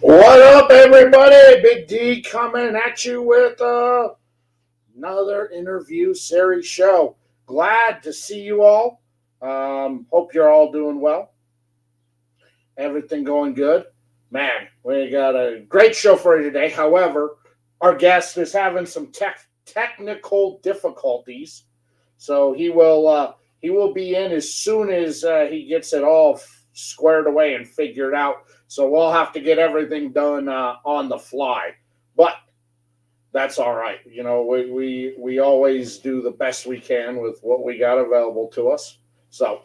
What up, everybody? Big D coming at you with another interview series show. Glad to see you all. Hope you're all doing well. Everything going good. Man, we got a great show for you today. However, our guest is having some technical difficulties, so he will be in as soon as he gets it all squared away and figured out. So we'll have to get everything done on the fly, but that's all right. You know, we always do the best we can with what we got available to us. So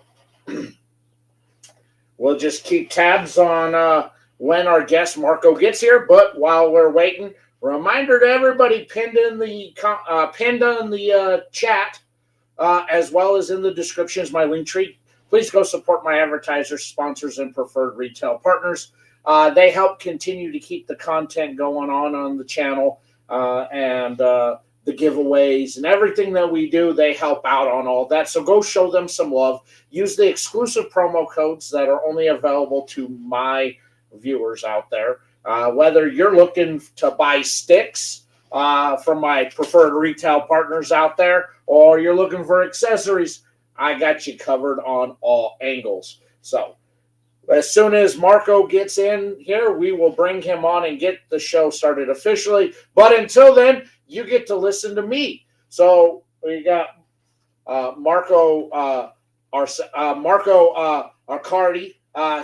we'll just keep tabs on when our guest Marco gets here. But while we're waiting, reminder to everybody pinned in the chat, as well as in the description is my link tree. Please go support my advertisers, sponsors, and preferred retail partners. They help continue to keep the content going on the channel, and the giveaways and everything that we do. They help out on all that. So go show them some love. Use the exclusive promo codes that are only available to my viewers out there. Whether you're looking to buy sticks from my preferred retail partners out there, or you're looking for accessories, I got you covered on all angles. So as soon as Marco gets in here, we will bring him on and get the show started officially. But until then, you get to listen to me. So we got Marco Accardi.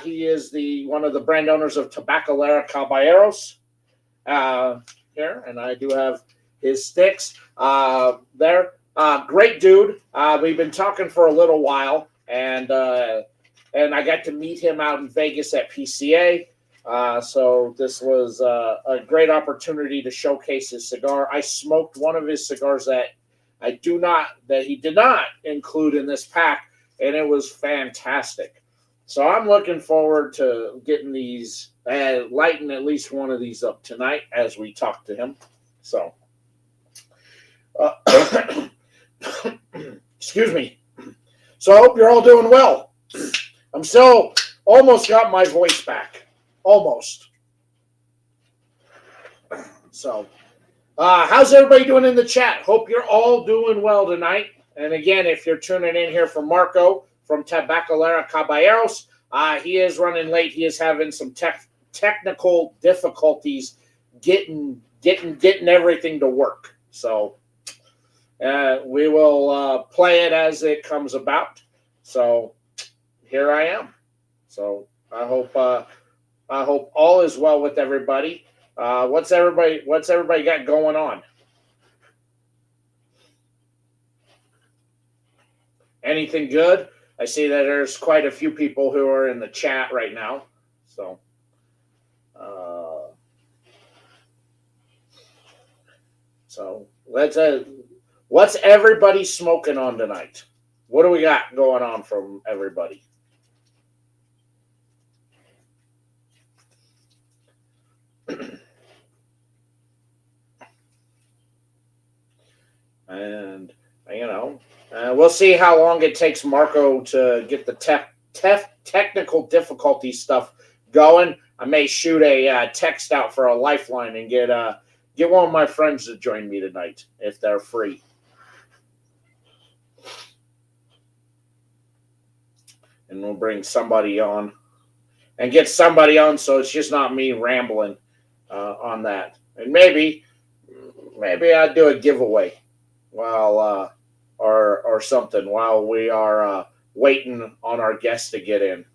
He is one of the brand owners of Tabacalera Caballeros here, and I do have his sticks there. Great dude. We've been talking for a little while, and I got to meet him out in Vegas at PCA. So this was a great opportunity to showcase his cigar. I smoked one of his cigars that he did not include in this pack, and it was fantastic. So I'm looking forward to getting these, lighting at least one of these up tonight as we talk to him. So, excuse me. So I hope you're all doing well. I'm still almost got my voice back. Almost. So, how's everybody doing in the chat? Hope you're all doing well tonight. And again, if you're tuning in here from Marco from Tabacalera Caballeros, he is running late. He is having some technical difficulties getting everything to work. So we will play it as it comes about. So here I am. So I hope all is well with everybody. What's everybody got going on? Anything good? I see that there's quite a few people who are in the chat right now. So what's everybody smoking on tonight? What do we got going on from everybody? And we'll see how long it takes Marco to get the technical difficulty stuff going. I may shoot a text out for a lifeline and get one of my friends to join me tonight if they're free. And we'll bring somebody on and get somebody on so it's just not me rambling on that. And maybe I'll do a giveaway while or something while we are waiting on our guests to get in.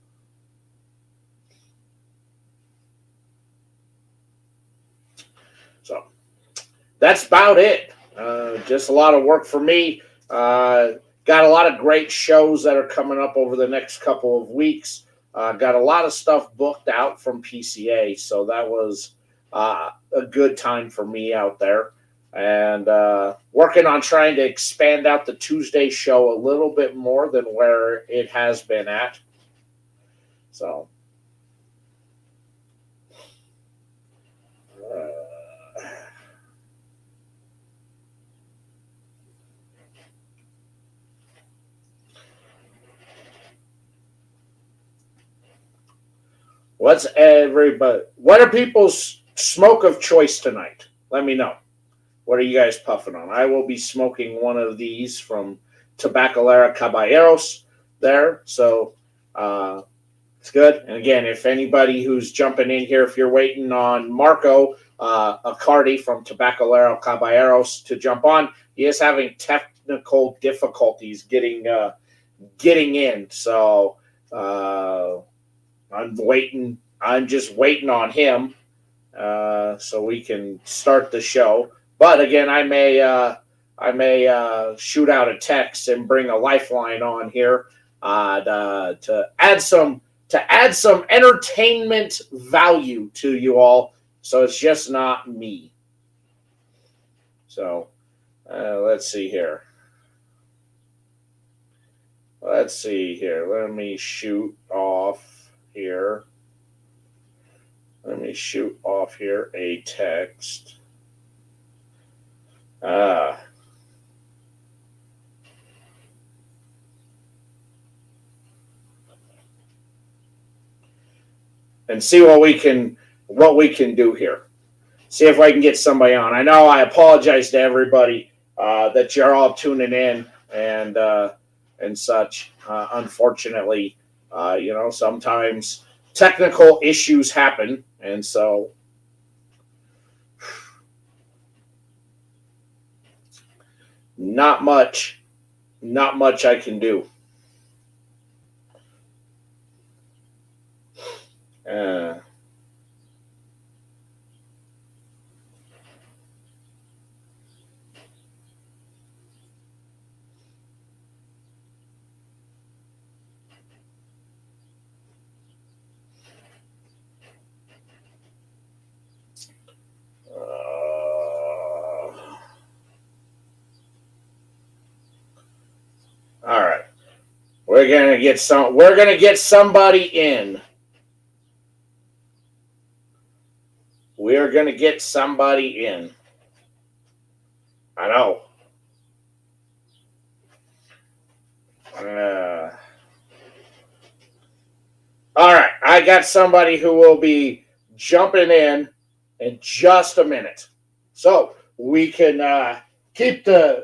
So that's about it. Just a lot of work for me. Got a lot of great shows that are coming up over the next couple of weeks. Got a lot of stuff booked out from PCA, so that was a good time for me out there. And working on trying to expand out the Tuesday show a little bit more than where it has been at. So, What are people's smoke of choice tonight? Let me know. What are you guys puffing on? I will be smoking one of these from Tabacalera Caballeros there. So it's good. And again, if anybody who's jumping in here, if you're waiting on Marco Accardi from Tabacalera Caballeros to jump on, he is having technical difficulties getting in. So I'm waiting. I'm just waiting on him so we can start the show. But again, I may shoot out a text and bring a lifeline on here to add some entertainment value to you all. So it's just not me. So let's see here. Let me shoot off here. A text. And see what we can do here. See if I can get somebody on. I know I apologize to everybody that you're all tuning in and such. Unfortunately, sometimes technical issues happen, and so not much I can do. All right. We're gonna get somebody in. We're gonna get somebody in. I know. All right. I got somebody who will be jumping in just a minute, so we can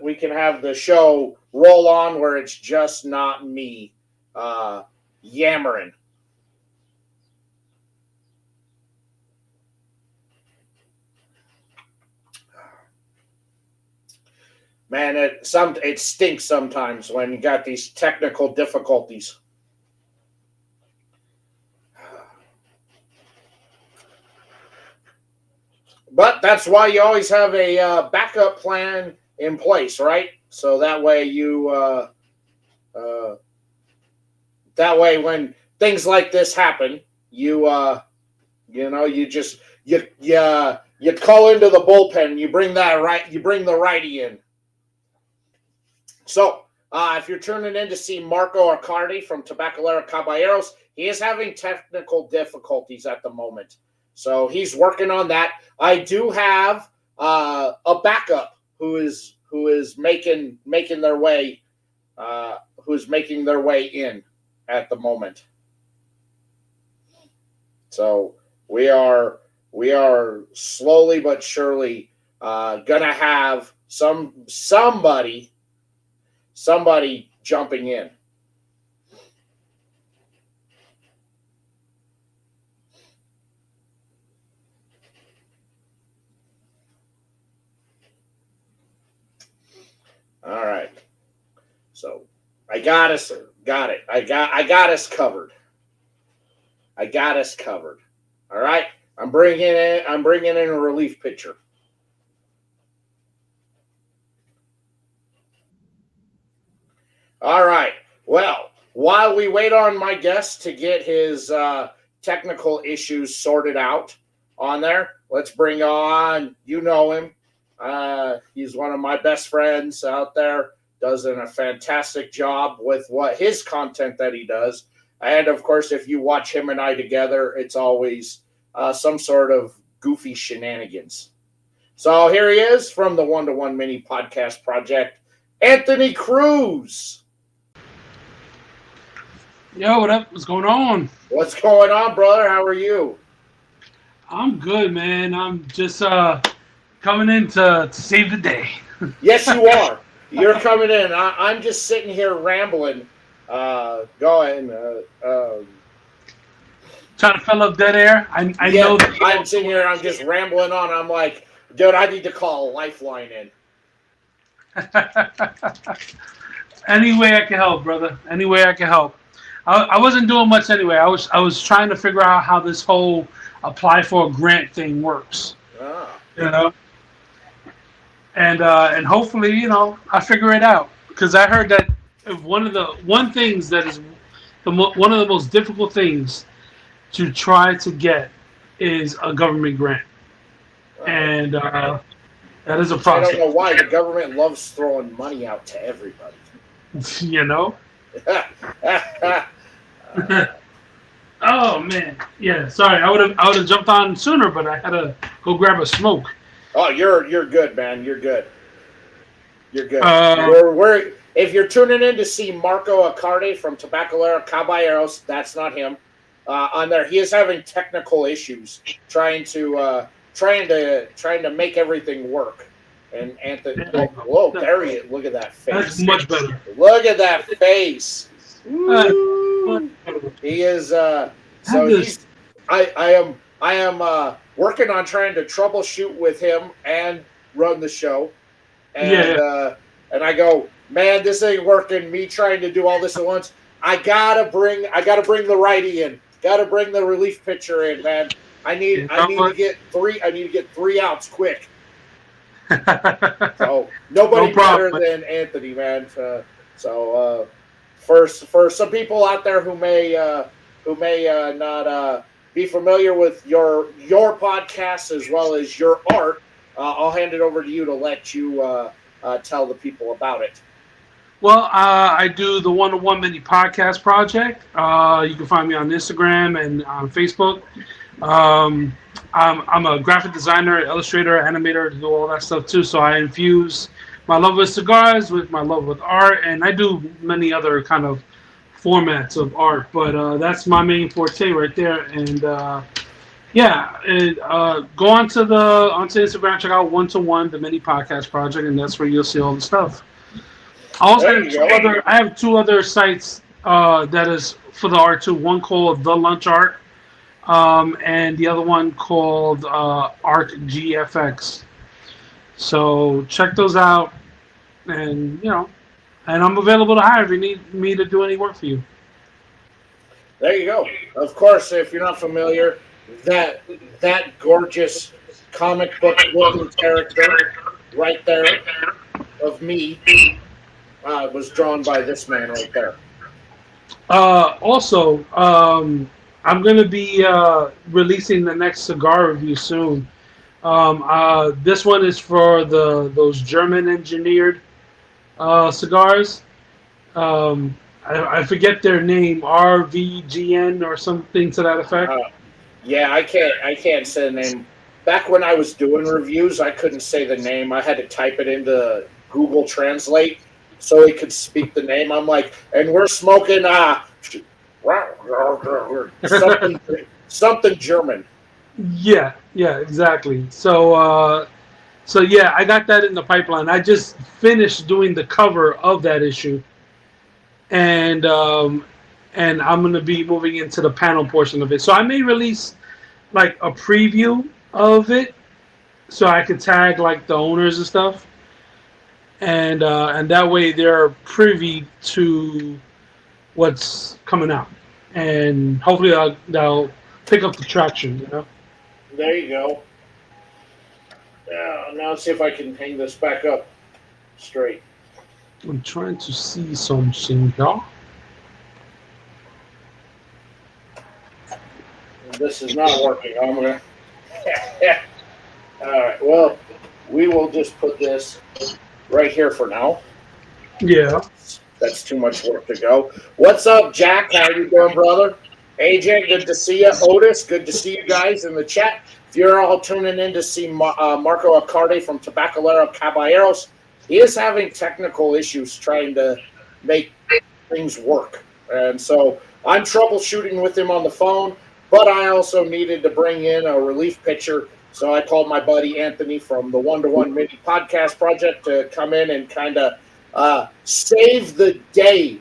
we can have the show roll on where it's just not me yammering. Man, it stinks sometimes when you got these technical difficulties. But that's why you always have a backup plan in place, right? So that way when things like this happen, you call into the bullpen. You bring the righty in. So if you're tuning in to see Marco Accardi from Tabacalera Caballeros, he is having technical difficulties at the moment. So he's working on that. I do have a backup who is making their way in at the moment. So we are slowly but surely gonna have somebody jumping in. All right. So I got us covered. All right. I'm bringing in a relief pitcher. All right. Well, while we wait on my guest to get his technical issues sorted out on there, let's bring on, you know him. He's one of my best friends out there, does a fantastic job with what his content that he does. And of course, if you watch him and I together, it's always some sort of goofy shenanigans. So here he is from the One to One Mini Podcast Project, Anthony Cruz. Yo, what up? What's going on? What's going on, brother? How are you? I'm good, man. I'm just coming in to save the day. Yes, you are. You're coming in. I'm just sitting here rambling, going. Trying to fill up dead air. I Yeah, know that you I'm sitting also here. I'm just rambling on. I'm like, dude, I need to call a lifeline in. any way I can help, brother. Any way I can help. I wasn't doing much anyway. I was trying to figure out how this whole apply for a grant thing works. Ah, You know, and hopefully I figure it out because I heard that one things that is one of the most difficult things to try to get is a government grant, oh, and that is a which I don't process. know why the government loves throwing money out to everybody. you know. uh, Oh man, yeah. Sorry, I would have jumped on sooner, but I had to go grab a smoke. oh, you're good, man. You're good. You're good. Uh, We're if you're tuning in to see Marco Accardi from Tabacalera Caballeros, that's not him. On there, he is having technical issues trying to make everything work. And Anthony, there you oh, go. whoa, there he is. Look at that That's face. much better. Look at that face. Uh, much Woo. better. He is. Have So this. he's. I am working on trying to troubleshoot with him and run the show, Yeah, and yeah. I go, man, this ain't working. Me trying to do all this at once. I gotta bring the righty in. Gotta bring the relief pitcher in, man. I need You I know need to what? get three. I need to get 3 outs quick. So No nobody better problem. than Anthony, man. So for some people out there who may not be familiar with your podcast as well as your art, I'll hand it over to you to let you tell the people about it. Well, I do the one-to-one mini podcast project. You can find me on Instagram and on Facebook. Um, I'm a graphic designer, illustrator, animator, do all that stuff too. So I infuse my love with cigars with my love with art, and I do many other kind of formats of art. But that's my main forte right there. And yeah, go onto Instagram, check out One to One, the mini podcast project, and that's where you'll see all the stuff. I also There have you go. I have two other sites that is for the art too. One called The Lunch Art, and the other one called Art GFX. So check those out, and and I'm available to hire if you need me to do any work for you. There you go. Of course, if you're not familiar, that that gorgeous comic book looking character right there of me was drawn by this man right there. Also, I'm going to be releasing the next cigar review soon. This one is for those German engineered cigars. I forget their name, RVGN or something to that effect. Uh, yeah, I can't say the name. Back when I was doing reviews, I couldn't say the name. I had to type it into Google Translate so it could speak the name. I'm like, and we're smoking something something German. Yeah, yeah, exactly. So yeah, I got that in the pipeline. I just finished doing the cover of that issue, and I'm gonna be moving into the panel portion of it. So I may release like a preview of it, so I could tag like the owners and stuff, and that way they're privy to what's coming out, and hopefully they'll pick up the traction. There you go. Now let's see if I can hang this back up straight. I'm trying to see something here. This is not working. I'm gonna. All right. Well, we will just put this right here for now. Yeah. That's too much work to go. What's up, Jack? How you doing, brother? AJ, good to see you. Otis, good to see you guys in the chat. If you're all tuning in to see Marco Accardi from Tabacalera Caballeros, he is having technical issues trying to make things work. And so I'm troubleshooting with him on the phone, but I also needed to bring in a relief pitcher. So I called my buddy Anthony from the One to One Mini Podcast Project to come in and kind of save the day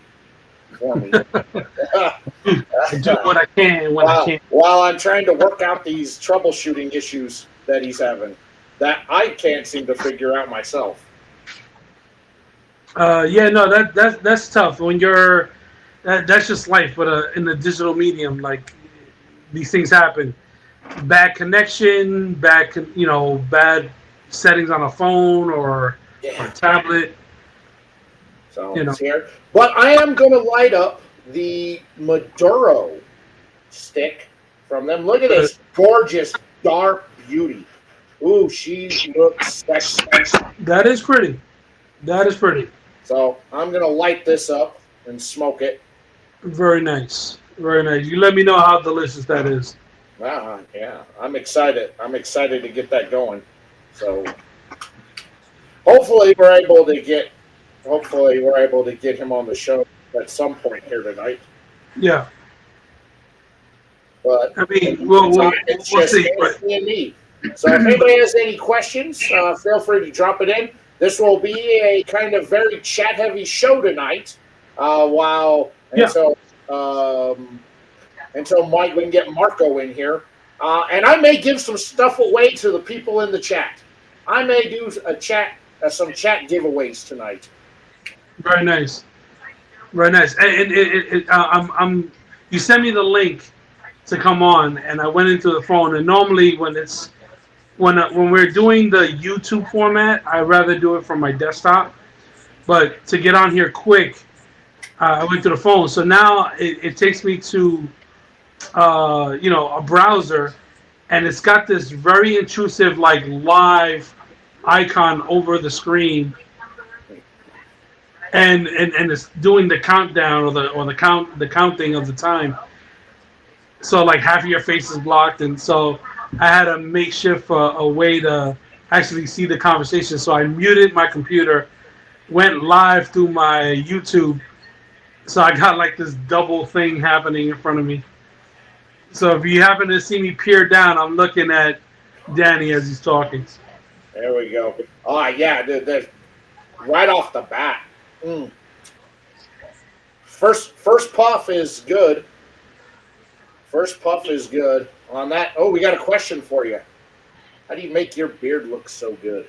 for me. I do what I can when I can. While I'm trying to work out these troubleshooting issues that he's having that I can't seem to figure out myself. Yeah, no, that's tough when you're. That's just life, but in the digital medium, like these things happen. Bad connection, bad settings on a phone or a tablet. So it's here, but I am going to light up the Maduro stick from them. Look at this gorgeous dark beauty. Ooh, she looks sexy. That is pretty. That is pretty. So I'm going to light this up and smoke it. Very nice. Very nice. You let me know how delicious that is. Yeah, I'm excited. I'm excited to get that going. So hopefully we're able to get him on the show at some point here tonight. Yeah. But I mean, we'll see. And me. So if anybody has any questions, feel free to drop it in. This will be a kind of very chat-heavy show tonight. Until Mike, we can get Marco in here. And I may give some stuff away to the people in the chat. I may do some chat giveaways tonight. Very nice. Very nice. And you sent me the link to come on, and I went into the phone. And normally when we're doing the YouTube format, I'd rather do it from my desktop. But to get on here quick, I went to the phone. So now it takes me to a browser, and it's got this very intrusive like live icon over the screen, and it's doing the countdown or the counting of the time. So like half of your face is blocked, and so I had a makeshift a way to actually see the conversation. So I muted my computer, went live through my YouTube. So I got like this double thing happening in front of me. So if you happen to see me peer down, I'm looking at Danny as he's talking. There we go. Oh, yeah, dude, right off the bat. First puff is good. First puff is good. On that, we got a question for you. How do you make your beard look so good?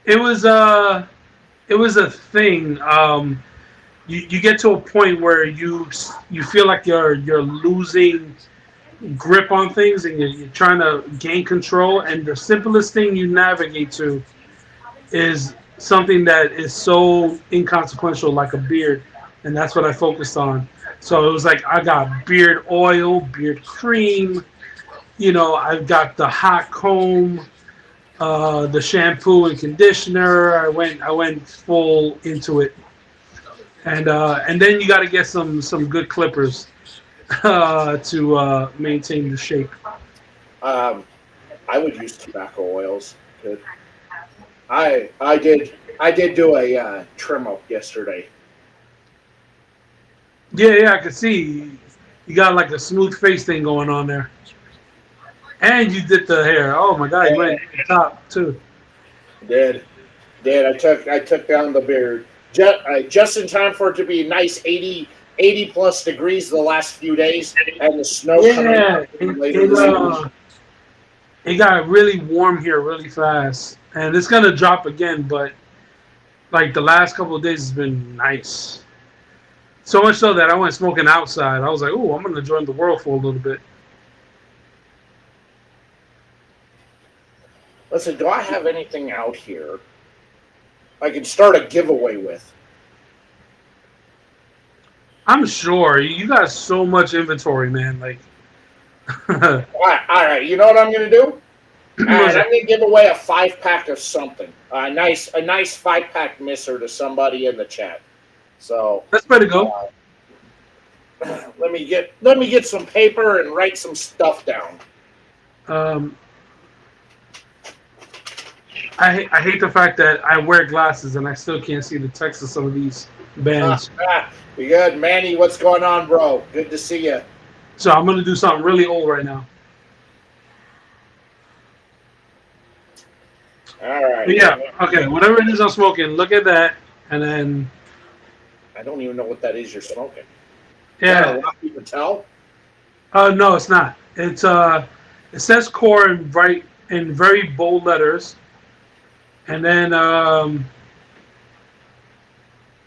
It was a thing. You get to a point where you feel like you're losing grip on things, and you're trying to gain control. And the simplest thing you navigate to is something that is so inconsequential, like a beard, and that's what I focused on. So it was like I got beard oil, beard cream. I've got the hot comb, the shampoo and conditioner. I went full into it, and then you got to get some good clippers to maintain the shape. I would use tobacco oils. Good. I did do a trim up yesterday. Yeah, I could see you got like a smooth face thing going on there, and you did the hair. Oh my God, you went to the top too. Did I took down the beard just in time for it to be nice 80 plus degrees the last few days, and the snow coming out later this week. It got really warm here really fast, and it's gonna drop again. But like the last couple of days has been nice. So much so that I went smoking outside. I was like, "Ooh, I'm gonna join the world for a little bit." Listen, do I have anything out here I can start a giveaway with? I'm sure you got so much inventory, man. Like, all right. You know what I'm going to do? I'm going to give away a 5-pack of something. A nice 5-pack misser to somebody in the chat. So that's way to go. Let me get some paper and write some stuff down. I hate the fact that I wear glasses and I still can't see the text of some of these bands. You good, Manny? What's going on, bro? Good to see you. So I'm gonna do something really old right now. All right. But yeah, okay. Whatever it is I'm smoking, look at that, and then I don't even know what that is you're smoking. Is that yeah. a Rocky Patel? No, it's not. It's it says core in very bold letters, and then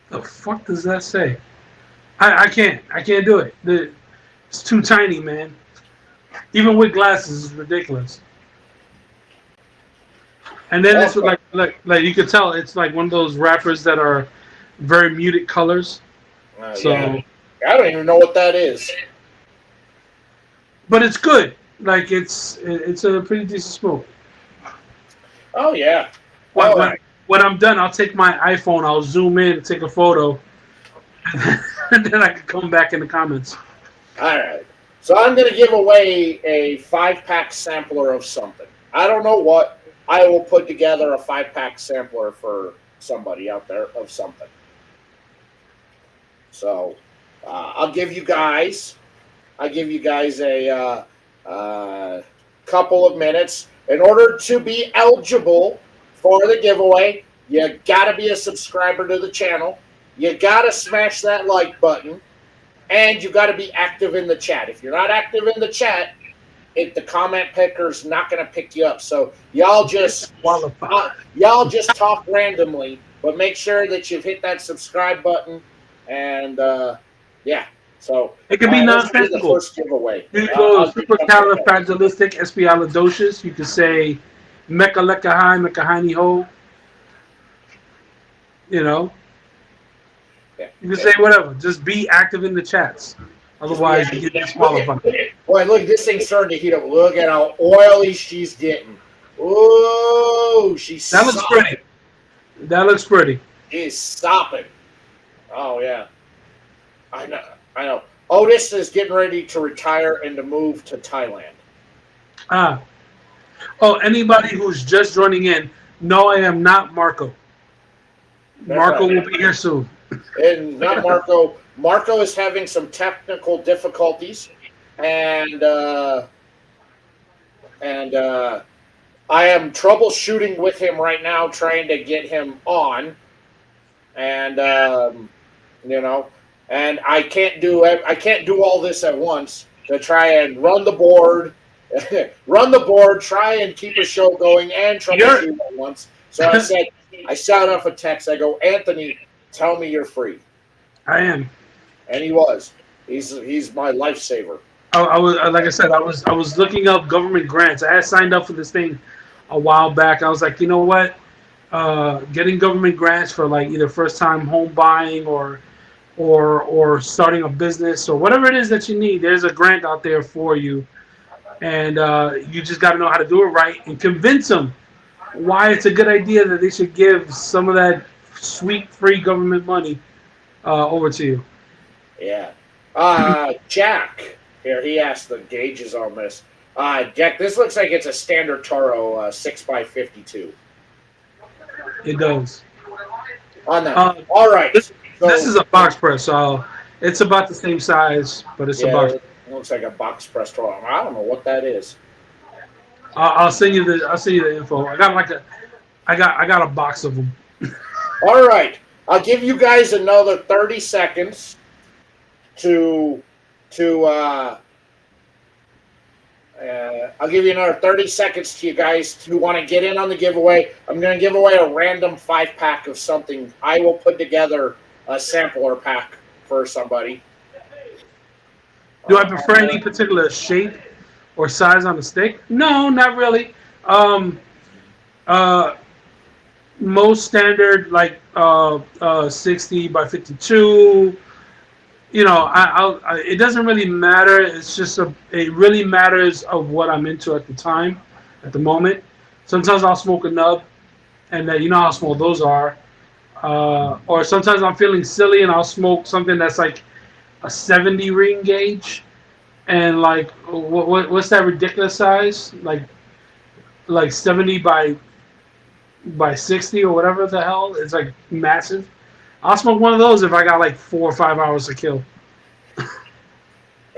the fuck does that say? I can't do it. It's too tiny, man. Even with glasses, it's ridiculous. And then it's Okay. like you could tell it's like one of those wrappers that are very muted colors. So, Yeah. I don't even know what that is. but it's good. Like it's a pretty decent smoke. Oh yeah. When, All when, right. when I'm done, I'll take my iPhone, I'll zoom in, take a photo, and then I can come back in the comments. All right. So I'm going to give away a 5-pack sampler of something. I don't know what. I will put together a 5-pack sampler for somebody out there of something. So I'll give you guys. A couple of minutes in order to be eligible for the giveaway. You got to be a subscriber to the channel. You got to smash that like button. And you got to be active in the chat. If you're not active in the chat, the comment picker's not going to pick you up. So y'all just talk randomly, but make sure that you've hit that subscribe button. And yeah, so It could be let's do the nonsensical. first giveaway. You can go supercalifragilisticexpialidocious. You could say Mecca Lecca High, Mecca Hiney Ho. You know, Yeah. you can say whatever. Just be active in the chats. Otherwise, you get disqualified. Boy, look, this thing's starting to heat up. Look at how oily she's getting. Oh, That looks pretty. That looks pretty. She's stopping. Oh yeah, I know. I know. Otis is getting ready to retire and to move to Thailand. Ah. Oh, anybody who's just joining in, no, I am not Marco. Marco will be here soon. And not Marco. Marco is having some technical difficulties, and I am troubleshooting with him right now, trying to get him on, and and I can't do all this at once to try and run the board, try and keep a show going, and troubleshoot at once. So I sent off a text. I go, Anthony, tell me you're free. I am. And he was. He's my lifesaver. I was like I said, I was looking up government grants. I had signed up for this thing a while back. I was like, you know what? Getting government grants for like either first time home buying or starting a business or whatever it is that you need. There's a grant out there for you, and you just got to know how to do it right and convince them why it's a good idea that they should give some of that sweet free government money over to you. Yeah. Jack, here, he asked the gauges on this. Jack, this looks like it's a standard Toro 6x52. It does. On that. All right. This is a box press, so it's about the same size, but it's a box. It looks like a box press Toro. I don't know what that is. I'll send you the info. I got a box of them. All right. I'll give you guys another 30 seconds to I'll give you another 30 seconds to you guys who want to get in on the giveaway. I'm going to give away a random 5-pack of something. I will put together a sampler pack for somebody. Do I prefer any particular shape or size on the stick? No, not really. Most standard, like 60 by 52. You know, it doesn't really matter. It's just it really matters of what I'm into at the time, at the moment. Sometimes I'll smoke a nub, and you know how small those are. Or sometimes I'm feeling silly and I'll smoke something that's like a 70 ring gauge, and like what's that ridiculous size? Like 70 by by 60 or whatever the hell. It's like massive. I'll smoke one of those if I got like 4 or 5 hours to kill.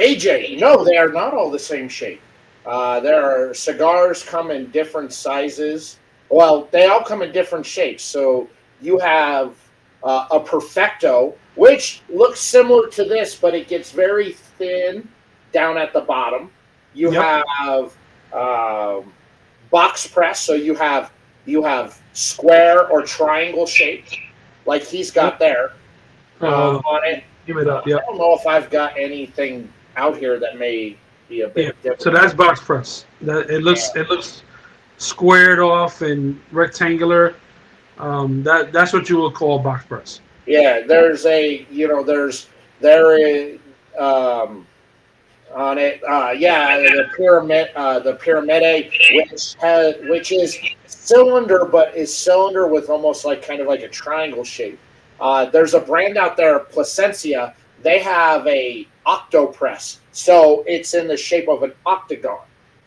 AJ, no, they are not all the same shape. There are cigars come in different sizes. Well, they all come in different shapes. So you have a perfecto, which looks similar to this, but it gets very thin down at the bottom. You Yep. have box press, so you have square or triangle shaped, like he's got there Hold on it. Give it up. I Yep. don't know if I've got anything out here that may be a Yeah. bit different. So that's box press. That it looks squared off and rectangular. That's what you would call box press. Yeah, there's a there is on it. Yeah, the pyramid, which is cylinder, but is cylinder with almost like kind of like a triangle shape. There's a brand out there, Placencia. They have a octopress, so it's in the shape of an octagon.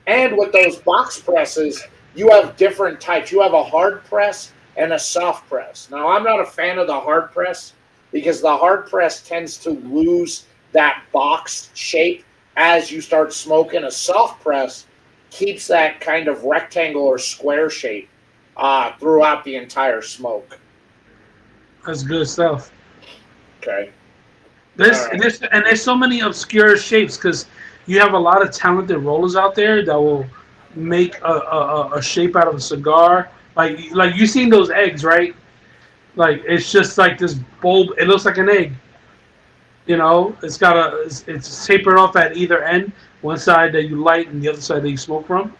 And with those box presses, you have different types. You have a hard press and a soft press. Now, I'm not a fan of the hard press because the hard press tends to lose that box shape as you start smoking. A soft press keeps that kind of rectangle or square shape throughout the entire smoke. That's good stuff. Okay. There's so many obscure shapes because you have a lot of talented rollers out there that will make a shape out of a cigar. Like you seen those eggs, right? Like it's just like this bulb. It looks like an egg. It's tapered off at either end. One side that you light and the other side that you smoke from.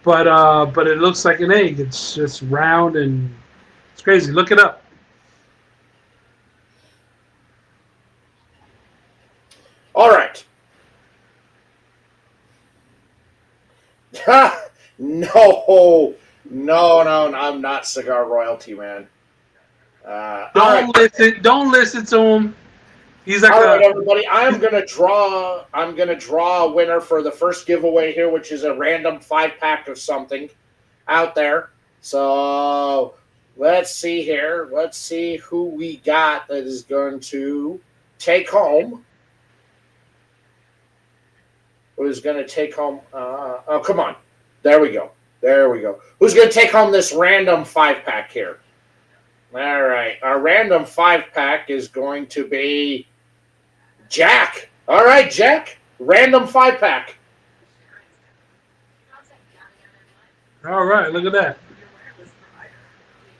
But it looks like an egg. It's just round and it's crazy. Look it up. All right. No, no, I'm not cigar royalty, man. All right. Don't listen to him. He's like All right, everybody. I'm gonna draw a winner for the first giveaway here, which is a random 5-pack of something out there. So let's see here. Let's see who we got that is going to take home. Who's going to take home? Oh, come on. There we go. Who's going to take home this random 5-pack here? All right. Our random 5-pack is going to be Jack. All right, Jack. Random 5-pack. All right, look at that.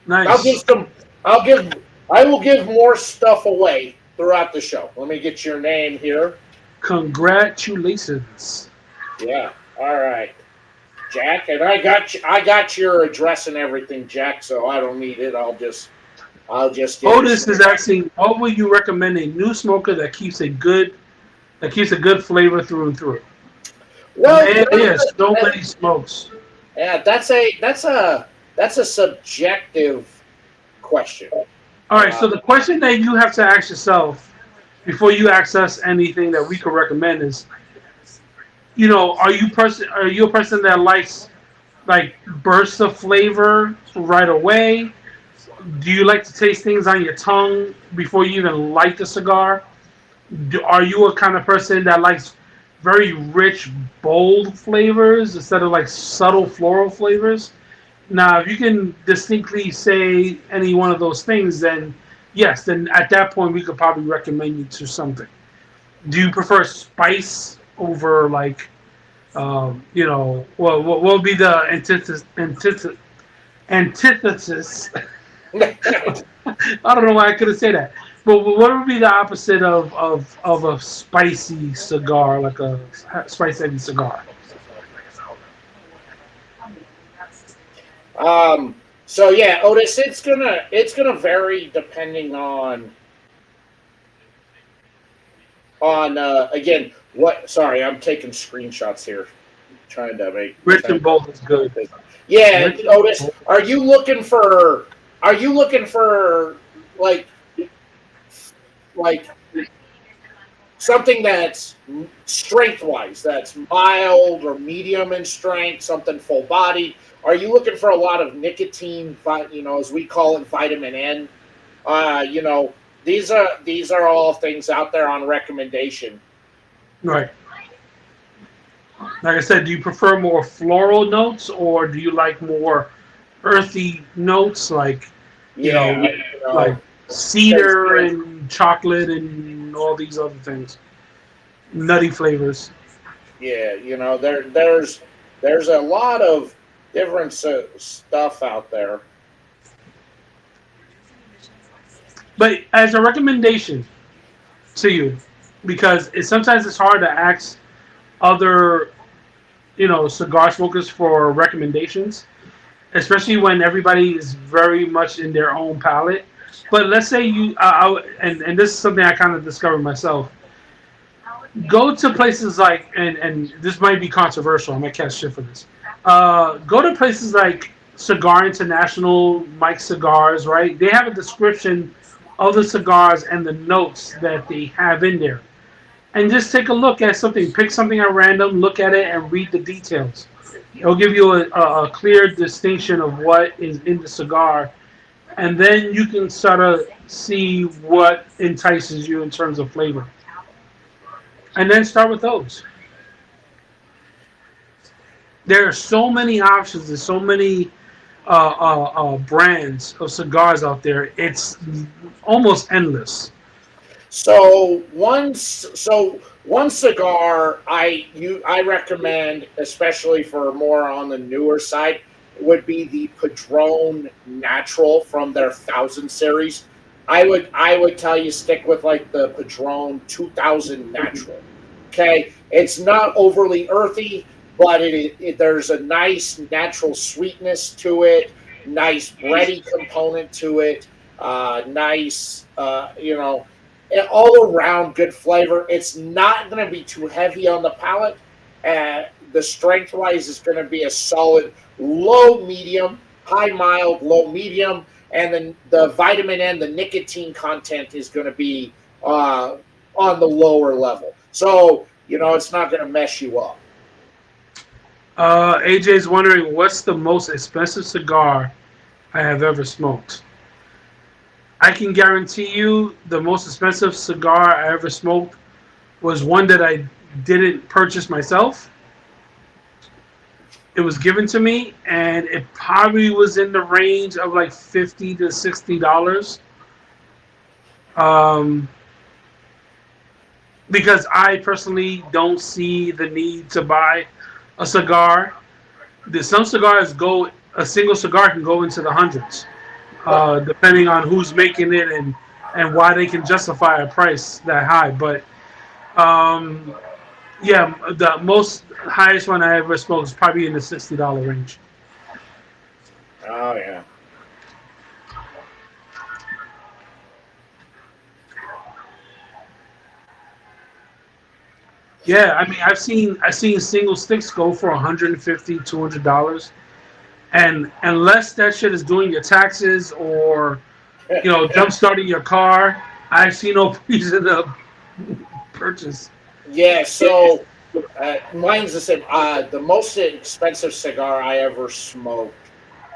Nice. I will give more stuff away throughout the show. Let me get your name here. Congratulations. Yeah. All right. Jack, and I got your address and everything, Jack, so I don't need it. I'll just Otis is asking, what would you recommend a new smoker that keeps a good flavor through and through? Well, man, yes, so many smokes. Yeah, that's a subjective question. All right, so the question that you have to ask yourself before you ask us anything that we could recommend is, are you a person that likes like bursts of flavor right away? Do you like to taste things on your tongue before you even light the cigar? Are you a kind of person that likes very rich, bold flavors instead of like subtle floral flavors? Now, if you can distinctly say any one of those things, then yes, then at that point we could probably recommend you to something. Do you prefer spice over like, what would be the antithesis? I don't know why I couldn't say that. But what would be the opposite of a spicy cigar, like a spice heavy cigar? So yeah, Otis, it's gonna vary depending on again what. Sorry, I'm taking screenshots here, trying to make. Rich and bold is good. Yeah, Otis, are you looking for like something that's strength-wise, that's mild or medium in strength, something full-bodied? Are you looking for a lot of nicotine, as we call it, vitamin N? You know, these are all things out there on recommendation. Right. Like I said, do you prefer more floral notes or do you like more earthy notes like, Yeah, like because cedar and chocolate and all these other things? Nutty flavors. yeah, there's a lot of different stuff out there. But as a recommendation to you, because sometimes it's hard to ask other, cigar smokers for recommendations, especially when everybody is very much in their own palate. But let's say and this is something I kind of discovered myself. Go to places like, and this might be controversial. I might catch shit for this. Go to places like Cigar International, Mike Cigars, right? They have a description of the cigars and the notes that they have in there. And just take a look at something. Pick something at random, look at it, and read the details. It'll give you a clear distinction of what is in the cigar. And then you can sort of see what entices you in terms of flavor. And then start with those. There are so many options. There's so many brands of cigars out there. It's almost endless. One cigar I recommend, especially for more on the newer side, would be the Padron Natural from their 1000 series. I would tell you stick with like the Padron 2000 Natural. Okay, it's not overly earthy, but there's a nice natural sweetness to it, nice bready component to it, nice all around good flavor. It's not going to be too heavy on the palate. The strength wise is going to be a solid low medium, high mild, low medium, and then the vitamin N, the nicotine content is going to be on the lower level. So it's not going to mess you up. AJ's wondering what's the most expensive cigar I have ever smoked. I can guarantee you the most expensive cigar I ever smoked was one that I didn't purchase myself. It was given to me, and it probably was in the range of like $50 to $60. Because I personally don't see the need to buy a cigar. Some cigars a single cigar can go into the hundreds. Depending on who's making it and why they can justify a price that high. But yeah, the most highest one I ever smoked is probably in the $60 range. Oh yeah. Yeah, I mean, I've seen single sticks go for $150, $200. And unless that shit is doing your taxes or, jump starting your car, I see no reason to purchase. Yeah, so mine's the same. The most expensive cigar I ever smoked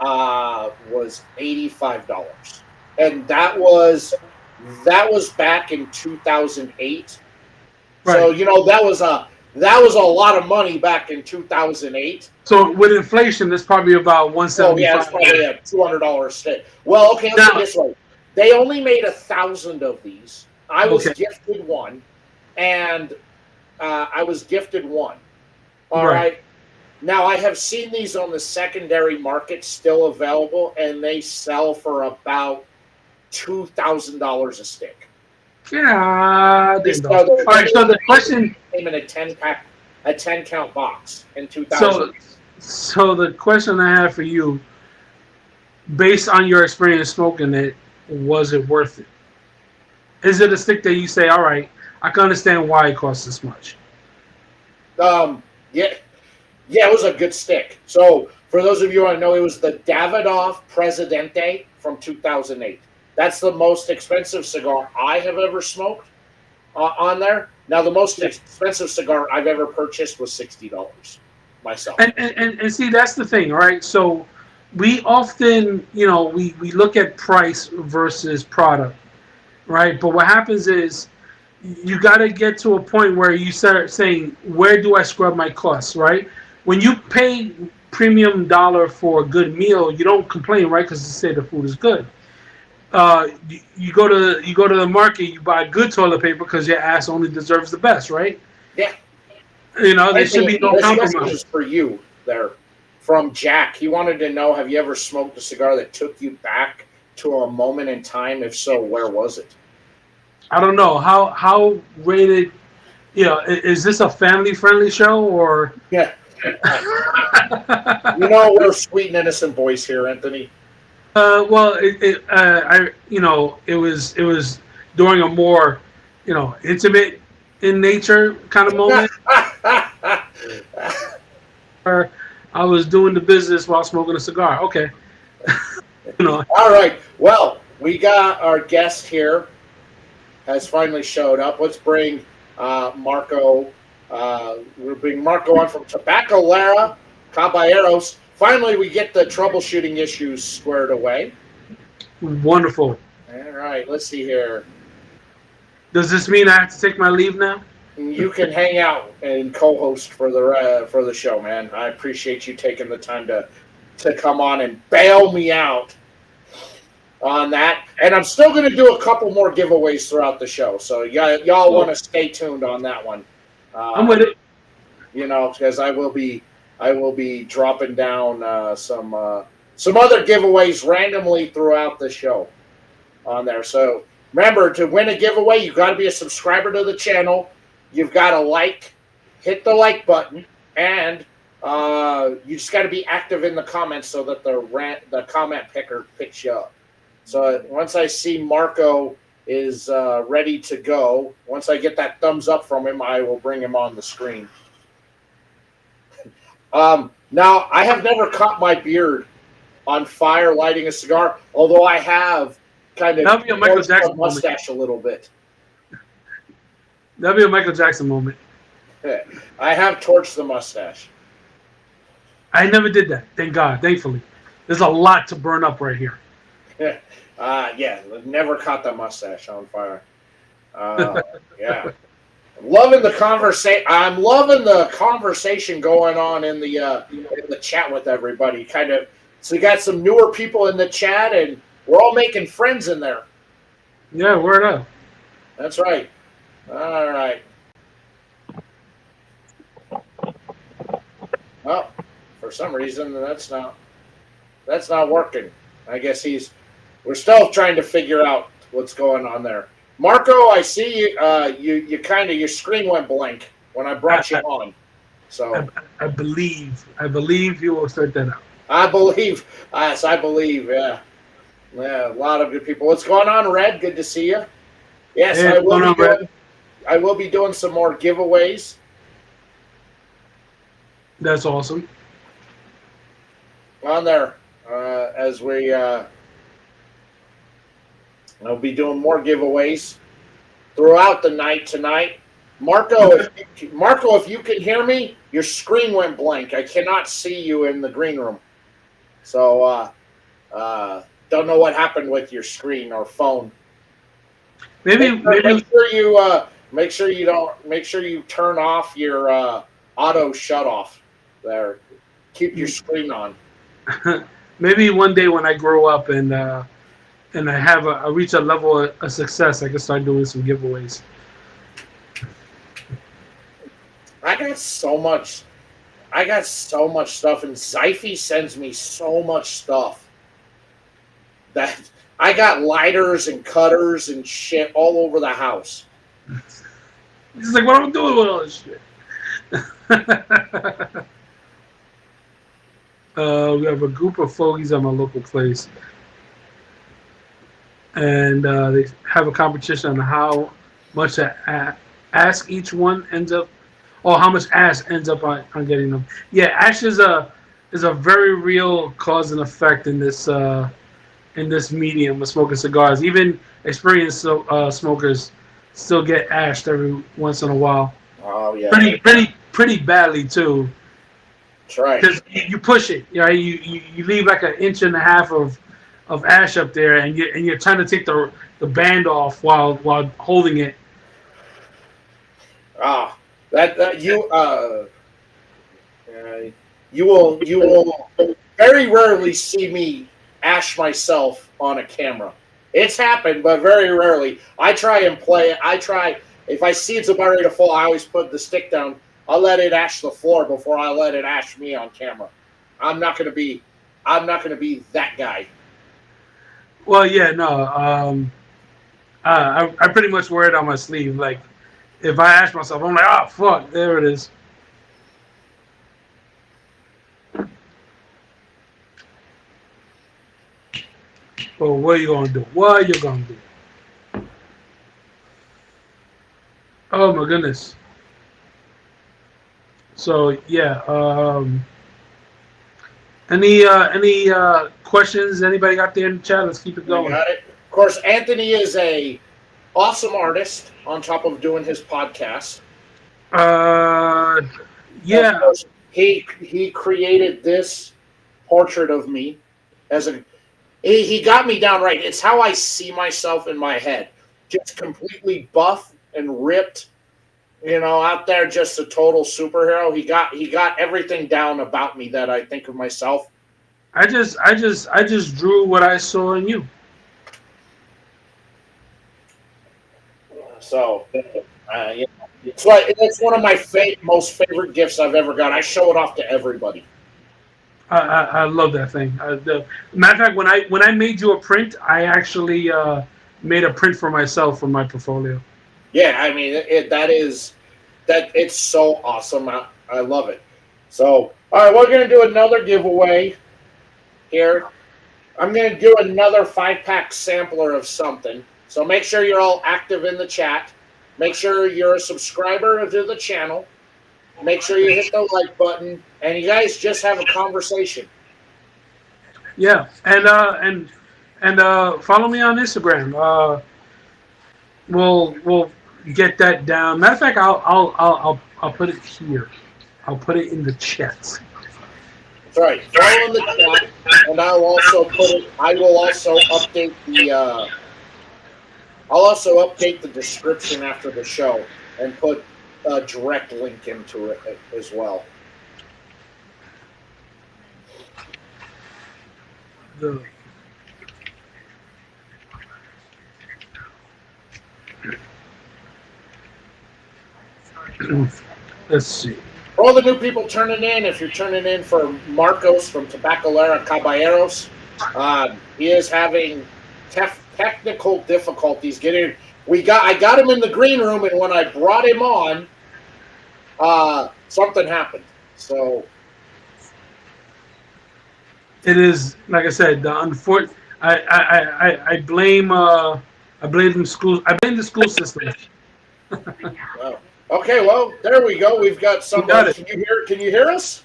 was $85, and that was back in 2008. Right. So that was a lot of money back in 2008. So with inflation, it's probably about $175. Oh yeah, it's probably a $200 stick. Well, okay, let's put it this way: they only made 1,000 of these. I was gifted one, and I was gifted one. All right. Now I have seen these on the secondary market still available, and they sell for about $2,000 a stick. Yeah. All right. So the question came in a 10 count box in 2000. So the question I have for you, based on your experience smoking it, was it worth it? Is it a stick that you say, all right, I can understand why it costs this much? Yeah, it was a good stick. So for those of you who know, it was the Davidoff Presidente from 2008. That's the most expensive cigar I have ever smoked on there. Now, the most expensive cigar I've ever purchased was $60 myself. And see, that's the thing, right? So we often, we look at price versus product, right? But what happens is you got to get to a point where you start saying, where do I scrub my costs, right? When you pay premium dollar for a good meal, you don't complain, right? Because you say the food is good. You go to the market, you buy good toilet paper because your ass only deserves the best, right? Yeah. There should be no this compromise. message is for you there from Jack. He wanted to know, have you ever smoked a cigar that took you back to a moment in time? If so, where was it? I don't know. How rated, is this a family-friendly show or? Yeah. We're sweet and innocent boys here, Anthony. Well, it was during a more, intimate in nature kind of moment. Where I was doing the business while smoking a cigar. Okay. All right. Well, we got our guest here has finally showed up. Let's bring Marco. We'll bring Marco on from Tabacalera, Caballeros. Finally, we get the troubleshooting issues squared away. Wonderful. All right. Let's see here. Does this mean I have to take my leave now? You can hang out and co-host for the show, man. I appreciate you taking the time to come on and bail me out on that. And I'm still going to do a couple more giveaways throughout the show, so y'all want to stay tuned on that one. I'm with it. Because I will be dropping down some other giveaways randomly throughout the show on there. So remember, to win a giveaway, you got to be a subscriber to the channel. You've got to hit the like button, and you just got to be active in the comments so that the comment picker picks you up. So once I see Marco is ready to go, once I get that thumbs up from him, I will bring him on the screen. Now, I have never caught my beard on fire lighting a cigar, although I have kind of torched the mustache a little bit. That'd be a Michael Jackson moment. I have torched the mustache. I never did that. Thank God. Thankfully. There's a lot to burn up right here. Yeah, never caught the mustache on fire. Yeah. I'm loving the conversation going on in the chat with everybody. Kind of, so you got some newer people in the chat, and we're all making friends in there. Yeah, word up. That's right. All right. Well, for some reason that's not working. I guess we're still trying to figure out what's going on there. Marco, I see you. Your screen went blank when I brought you on. So I believe you will sort that out. I believe. Yes, I believe. Yeah. A lot of good people. What's going on, Red? Good to see you. Yes, hey, I will be doing some more giveaways. That's awesome. On there, as we I'll be doing more giveaways throughout the night tonight. Marco, if you can hear me, your screen went blank. I cannot see you in the green room. So don't know what happened with your screen or phone. Maybe make sure you turn off your auto shut off there. Keep your screen on. Maybe one day when I grow up and I reach a level of success, I can start doing some giveaways. I got so much stuff, and Zyphy sends me so much stuff that I got lighters and cutters and shit all over the house. He's like, what am I doing with all this shit? We have a group of fogies at my local place, and they have a competition on how much ass each one ends up, or how much ass ends up on getting them. Yeah, ash is a very real cause and effect in this medium of smoking cigars. Even experienced smokers still get ashed every once in a while. Oh yeah. Pretty badly too. That's right. Because you push it, you leave like an inch and a half of ash up there, and you're trying to take the band off while holding it. That you will very rarely see me ash myself on a camera. It's happened, but very rarely. I try and play it. If I see it's about ready to fall, I always put the stick down. I'll let it ash the floor before I let it ash me on camera. I'm not gonna be that guy. Well, yeah, no. I pretty much wear it on my sleeve. Like, if I ash myself, I'm like, oh fuck, there it is. Well, what are you gonna do? What are you gonna do? Oh my goodness. So yeah. Any questions? Anybody got there in the chat? Let's keep it going. Got it. Of course, Anthony is a awesome artist. On top of doing his podcast. Yeah. He created this portrait of me as a. He got me down right. It's how I see myself in my head, just completely buff and ripped. Out there, just a total superhero. He got everything down about me that I think of myself. I just drew what I saw in you. So, it's one of my most favorite gifts I've ever got. I show it off to everybody. I love that thing. Matter of fact, when I made you a print, I actually made a print for myself for my portfolio. Yeah, I mean it's so awesome. I love it. So, all right, we're gonna do another giveaway here. I'm gonna do another 5-pack sampler of something. So make sure you're all active in the chat. Make sure you're a subscriber to the channel. Make sure you hit the like button, and you guys just have a conversation. Yeah, and follow me on Instagram. We'll get that down. Matter of fact, I'll put it here. I'll put it in the chat. That's right. Follow in the chat, and I will also update the. I'll also update the description after the show and put a direct link into it as well. Let's see. For all the new people turning in, if you're turning in for Marcos from Tabacalera, Caballeros, he is having technical difficulties getting. I got him in the green room, and when I brought him on, something happened. So it is, like I said, the unfortunate. I blame the school. I blame the school system. Wow. Okay, well, there we go. We've got somebody. Can you hear us?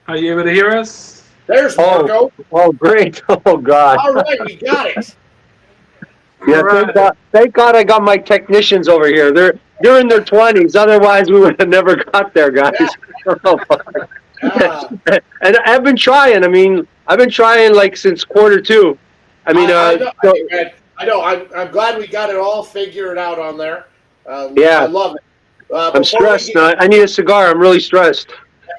Are you able to hear us? There's Marco. Oh, great. Oh, God. All right, we got it. Yeah, Right. thank God I got my technicians over here. They're in their 20s. Otherwise, we would have never got there, guys. And I've been trying. I've been trying like since Q2. I know. I'm glad we got it all figured out on there. Yeah. I love it. I'm stressed. I need a cigar. I'm really stressed.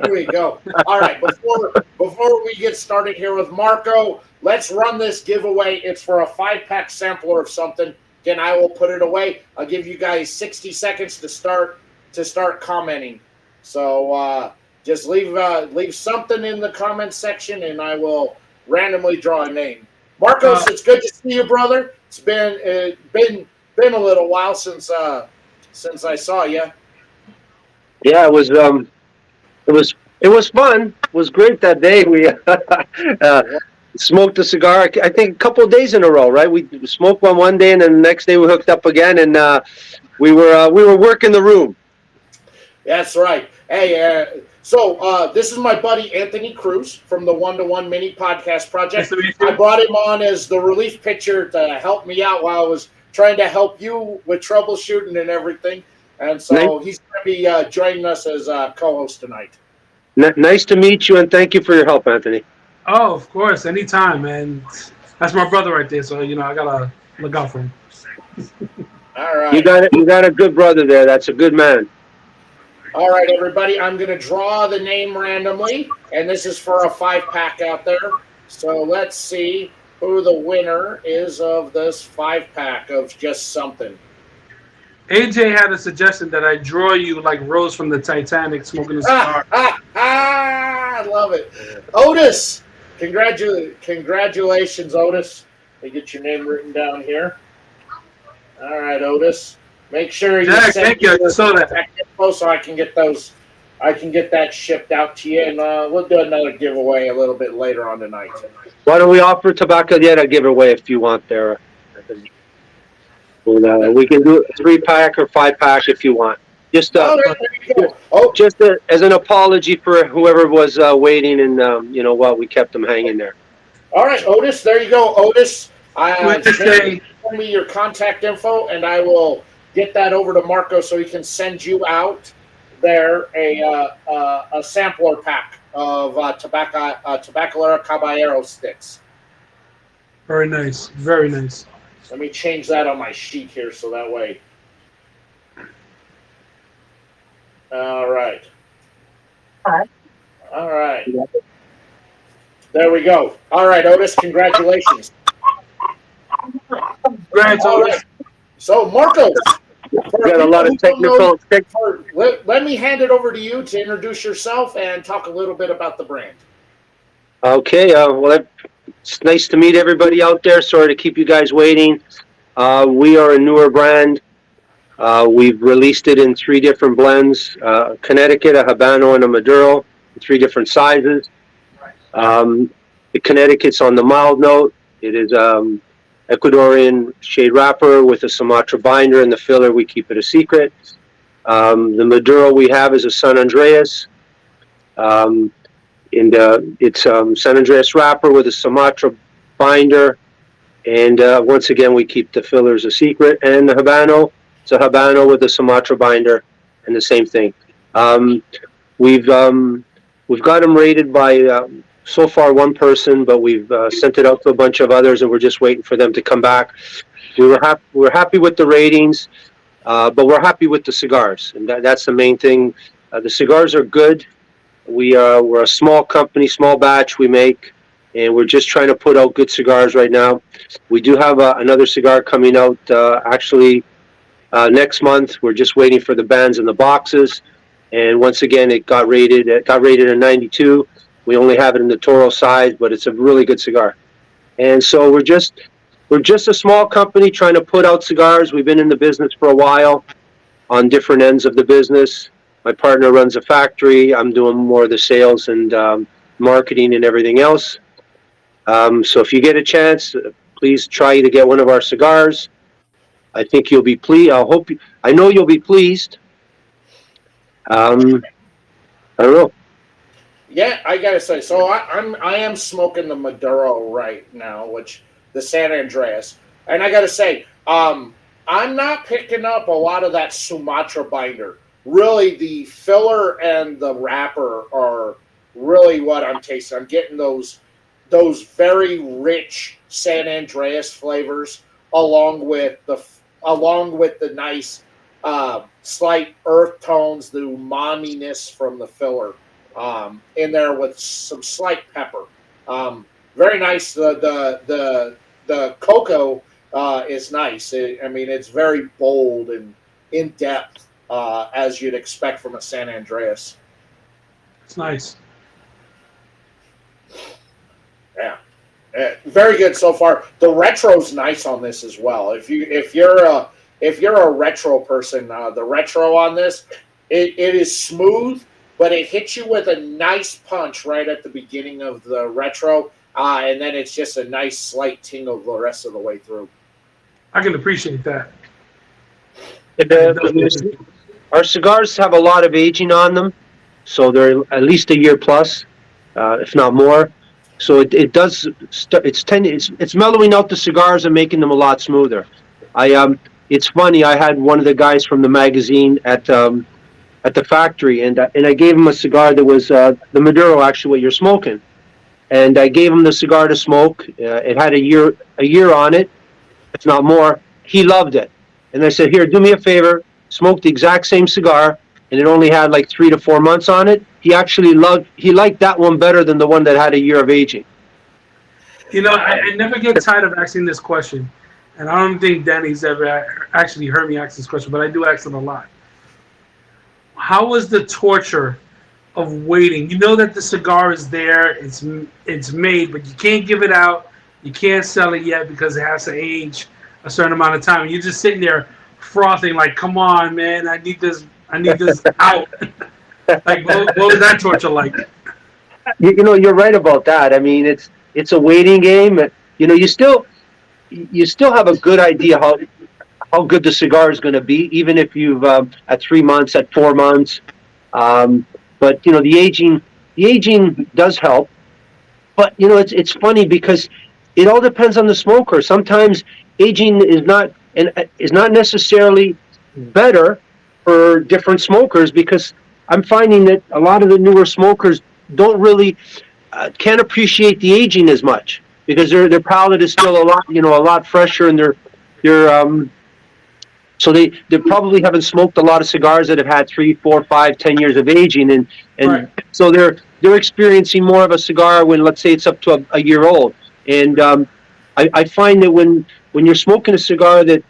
Here we go. All right. Before we get started here with Marco, let's run this giveaway. It's for a 5-pack sampler of something. Again, I will put it away. I'll give you guys 60 seconds to start commenting. So just leave something in the comment section, and I will randomly draw a name. Marcos, it's good to see you, brother. It's been a little while since I saw you. Yeah, it was fun. It was great that day. We smoked a cigar. I think a couple of days in a row, right? We smoked one day, and then the next day we hooked up again, and we were working the room. That's right. Hey, So this is my buddy Anthony Cruz from the One to One Mini Podcast Project. Nice to meet you. I brought him on as the relief pitcher to help me out while I was trying to help you with troubleshooting and everything. And so he's going to be joining us as co-host tonight. Nice to meet you, and thank you for your help, Anthony. Oh, of course, anytime, man. That's my brother right there, so I gotta look out for him. All right. You got a good brother there. That's a good man. All right, everybody. I'm going to draw the name randomly, and this is for a 5-pack out there. So let's see who the winner is of this 5-pack of just something. AJ had a suggestion that I draw you like Rose from the Titanic smoking a cigar. I love it. Otis, congratulations, Otis. Let me get your name written down here. All right, Otis. Make sure you Jack, send thank you. I your saw that. contact info so I can get that shipped out to you, and we'll do another giveaway a little bit later on tonight. Why don't we offer Tabacalera giveaway if you want there? We can do a 3-pack or 5-pack if you want. Just there you go. just as an apology for whoever was waiting, and while we kept them hanging there. All right, Otis. There you go, Otis. Say, Send me your contact info, and I will get that over to Marco so he can send you out there a sampler pack of Tabacalera Caballeros sticks. very nice, very nice. Let me change that on my sheet here so that way. All right. All right. There we go. All right, Otis, congratulations. Congrats, All Otis. right. So, Marco, We got a lot of technical. let me hand it over to you to introduce yourself and talk a little bit about the brand. Okay. Well, it's nice to meet everybody out there. Sorry to keep you guys waiting. We are a newer brand. We've released it in 3 different blends: Connecticut, a Habano, and a Maduro, in 3 different sizes. The Connecticut's on the mild note. It is Ecuadorian shade wrapper with a Sumatra binder, and the filler we keep it a secret. The Maduro we have is a San Andreas. It's San Andreas wrapper with a Sumatra binder, and once again we keep the fillers a secret. And the Habano, it's a Habano with a Sumatra binder, and the same thing. We've got them rated by so far 1 person, but we've sent it out to a bunch of others, and we're just waiting for them to come back. We're happy with the ratings, but we're happy with the cigars, and that's the main thing. The cigars are good. We're a small company, small batch we make, and we're just trying to put out good cigars right now. We do have another cigar coming out next month. We're just waiting for the bands and the boxes, and once again it got rated a 92. We only have it in the Toro size, but it's a really good cigar. And so we're just a small company trying to put out cigars. We've been in the business for a while on different ends of the business. My partner runs a factory. I'm doing more of the sales and marketing and everything else. So if you get a chance, please try to get one of our cigars. I think you'll be pleased. I know you'll be pleased. I don't know. Yeah, I gotta say, so I am smoking the Maduro right now, which the San Andreas, and I gotta say, I'm not picking up a lot of that Sumatra binder. Really, the filler and the wrapper are really what I'm tasting. I'm getting those very rich San Andreas flavors, along with the nice slight earth tones, the umami-ness from the filler. In there with some slight pepper. Very nice. The cocoa is nice. It's very bold and in depth, as you'd expect from a San Andreas. It's nice. Yeah, very good so far. The retro's nice on this as well. If you're a retro person, the retro on this, it is smooth. But it hits you with a nice punch right at the beginning of the retro, and then it's just a nice slight tingle the rest of the way through. I can appreciate that. Our cigars have a lot of aging on them, so they're at least a year plus, if not more. So it does. It's mellowing out the cigars and making them a lot smoother. It's funny. I had one of the guys from the magazine at the factory, and I gave him a cigar that was the Maduro, actually, what you're smoking. And I gave him the cigar to smoke. It had a year on it, if not more. He loved it, and I said, "Here, do me a favor, smoke the exact same cigar." And it only had like 3 to 4 months on it. He liked that one better than the one that had a year of aging. You know, I never get tired of asking this question, and I don't think Danny's ever actually heard me ask this question, but I do ask it a lot. How was the torture of waiting? You know that the cigar is there, it's made, but you can't give it out, you can't sell it yet because it has to age a certain amount of time. And you're just sitting there frothing, like, "Come on, man, I need this out." Like, what was that torture like? You know, you're right about that. I mean, it's a waiting game. You know, you still have a good idea how good the cigar is going to be, even if you've at 3 months, at 4 months. But you know, the aging does help. But you know, it's funny because it all depends on the smoker. Sometimes aging is not necessarily better for different smokers, because I'm finding that a lot of the newer smokers don't really can't appreciate the aging as much, because their palate is still a lot fresher, and they're so they probably haven't smoked a lot of cigars that have had 3, 4, 5, 10 years of aging, and Right. so they're experiencing more of a cigar when, let's say, it's up to a year old. And I find that when you're smoking a cigar that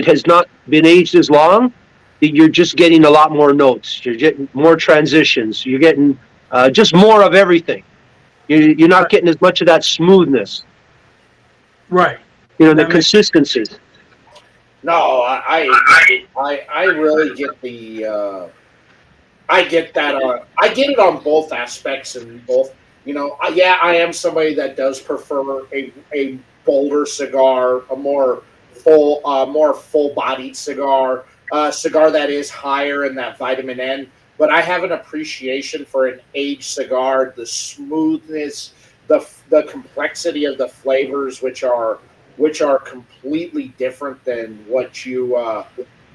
has not been aged as long, that you're just getting a lot more notes. You're getting more transitions. You're getting just more of everything. You're not getting as much of that smoothness. Right. You know, the That makes- consistency. No, I really get I get that. I get it on both aspects and both. You know, yeah, I am somebody that does prefer a bolder cigar, a more full-bodied cigar, a cigar that is higher in that vitamin N. But I have an appreciation for an aged cigar, the smoothness, the complexity of the flavors, which are completely different than what you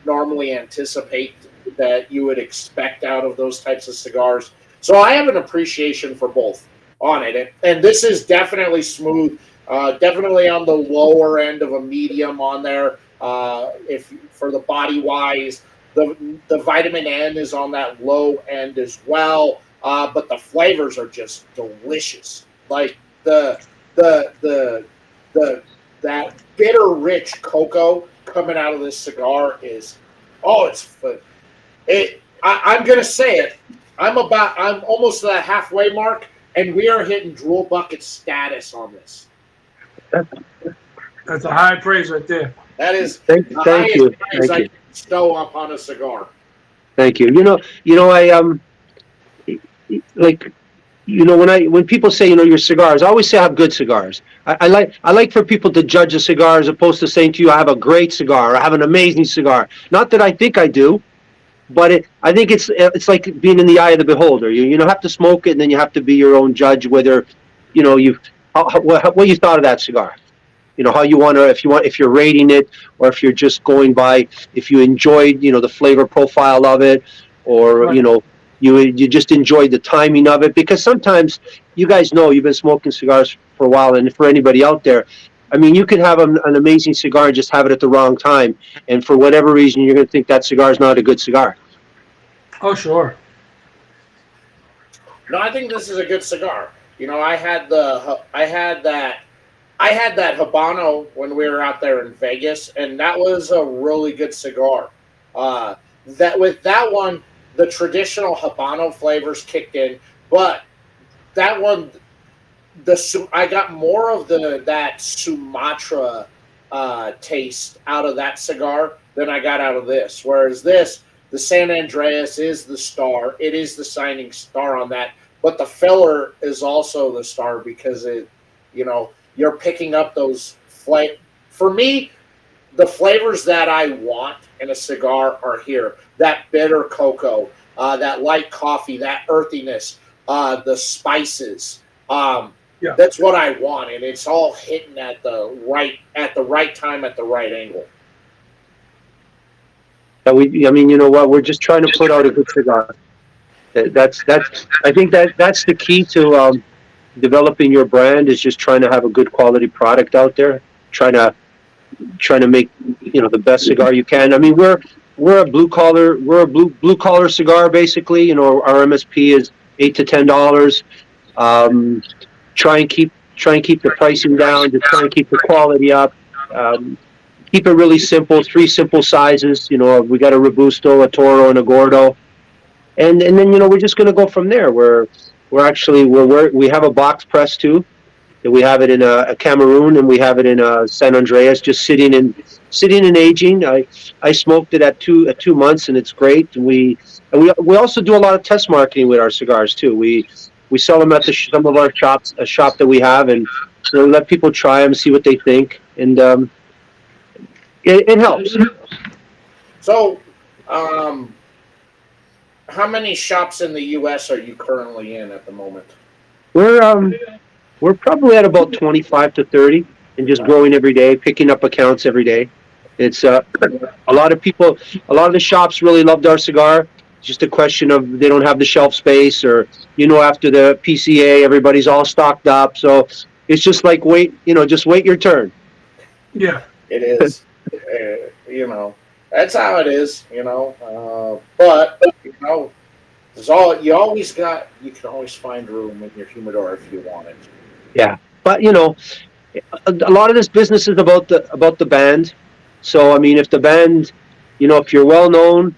normally anticipate that you would expect out of those types of cigars. So I have an appreciation for both on it, and this is definitely smooth, definitely on the lower end of a medium on there. If for the body wise, the vitamin N is on that low end as well, but the flavors are just delicious. Like that bitter rich cocoa coming out of this cigar is, I'm gonna say it. I'm almost to that halfway mark, and we are hitting drool bucket status on this. That's a high praise right there. That is Thank the highest you. praise Thank I you. can bestow upon a cigar. Thank you. I like, when people say, your cigars, I always say I have good cigars. I like for people to judge a cigar as opposed to saying to you, I have a great cigar, or I have an amazing cigar. Not that I think I do, but I think it's like being in the eye of the beholder. You have to smoke it, and then you have to be your own judge whether what you thought of that cigar. How you want to, if you're rating it, or if you're just going by if you enjoyed the flavor profile of it, or Right. you just enjoyed the timing of it. Because sometimes, you guys know, you've been smoking cigars for a while, and for anybody out there, I mean, you could have an amazing cigar and just have it at the wrong time, and for whatever reason you're going to think that cigar is not a good cigar. Oh, sure. No, I think this is a good cigar. I had that Habano when we were out there in Vegas, and that was a really good cigar. With that one, the traditional Habano flavors kicked in, but that one, I got more of that Sumatra taste out of that cigar than I got out of this. Whereas this, the San Andreas is the star. It is the shining star on that, but the filler is also the star because you're picking up those For me, the flavors that I want in a cigar are here. That bitter cocoa, that light coffee, that earthiness, the spices. Yeah. That's what I want, and it's all hitting at the right time at the right angle. I mean, you know what? We're just trying to put out a good cigar. That's. I think that's the key to developing your brand, is just trying to have a good quality product out there. Trying to make, the best cigar you can. I mean, we're a blue collar cigar basically. You know, our MSP is $8 to $10. Try and keep the pricing down. Just try and keep the quality up. Keep it really simple. 3 simple sizes. You know, we got a Robusto, a Toro, and a Gordo, and then we're just going to go from there. We have a box press too. We have it in a Cameroon, and we have it in San Andreas, just sitting and aging. I smoked it at 2 months, and it's great. And we also do a lot of test marketing with our cigars too. We sell them at some of our shops, a shop that we have, and let people try them, see what they think, and it helps. So, how many shops in the U.S. are you currently in at the moment? We're probably at about 25 to 30, and just growing every day, picking up accounts every day. It's a lot of the shops really loved our cigar. It's just a question of they don't have the shelf space, or after the PCA, everybody's all stocked up. So it's just like just wait your turn. Yeah, it is. That's how it is. But you can always find room in your humidor if you want it. Yeah, but a lot of this business is about the band. So I mean, if the band, if you're well known,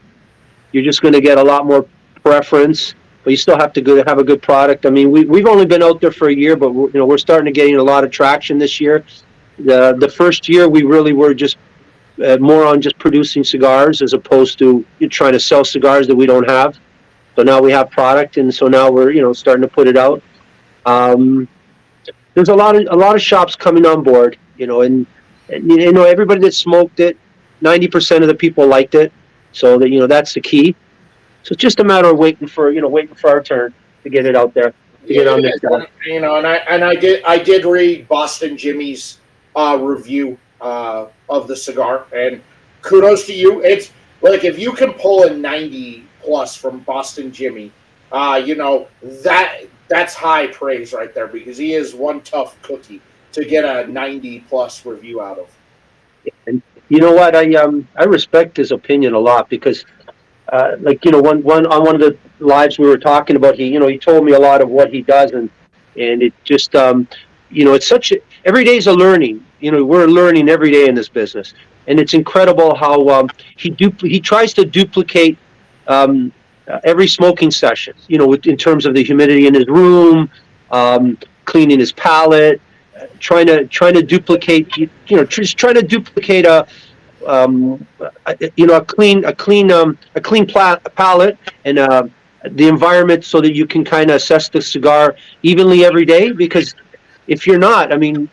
you're just going to get a lot more preference. But you still have to have a good product. I mean, we've only been out there for a year, but we're starting to gain a lot of traction this year. The first year we really were just more on just producing cigars, as opposed to trying to sell cigars that we don't have. So now we have product, and so now we're starting to put it out. There's a lot of shops coming on board, and everybody that smoked it, 90% of the people liked it, so that that's the key. So it's just a matter of waiting for our turn to get it out there, to get on there. And I did read Boston Jimmy's review of the cigar, and kudos to you. It's like, if you can pull a 90 plus from Boston Jimmy, that's high praise right there, because he is one tough cookie to get a 90 plus review out of. And you know what? I respect his opinion a lot, because one of the lives we were talking about, he told me a lot of what he does, and it just it's every day is a learning. We're learning every day in this business, and it's incredible how he tries to duplicate every smoking session, in terms of the humidity in his room, cleaning his palate, trying to duplicate, just trying to duplicate a clean palate, and the environment, so that you can kind of assess the cigar evenly every day. Because if you're not, I mean,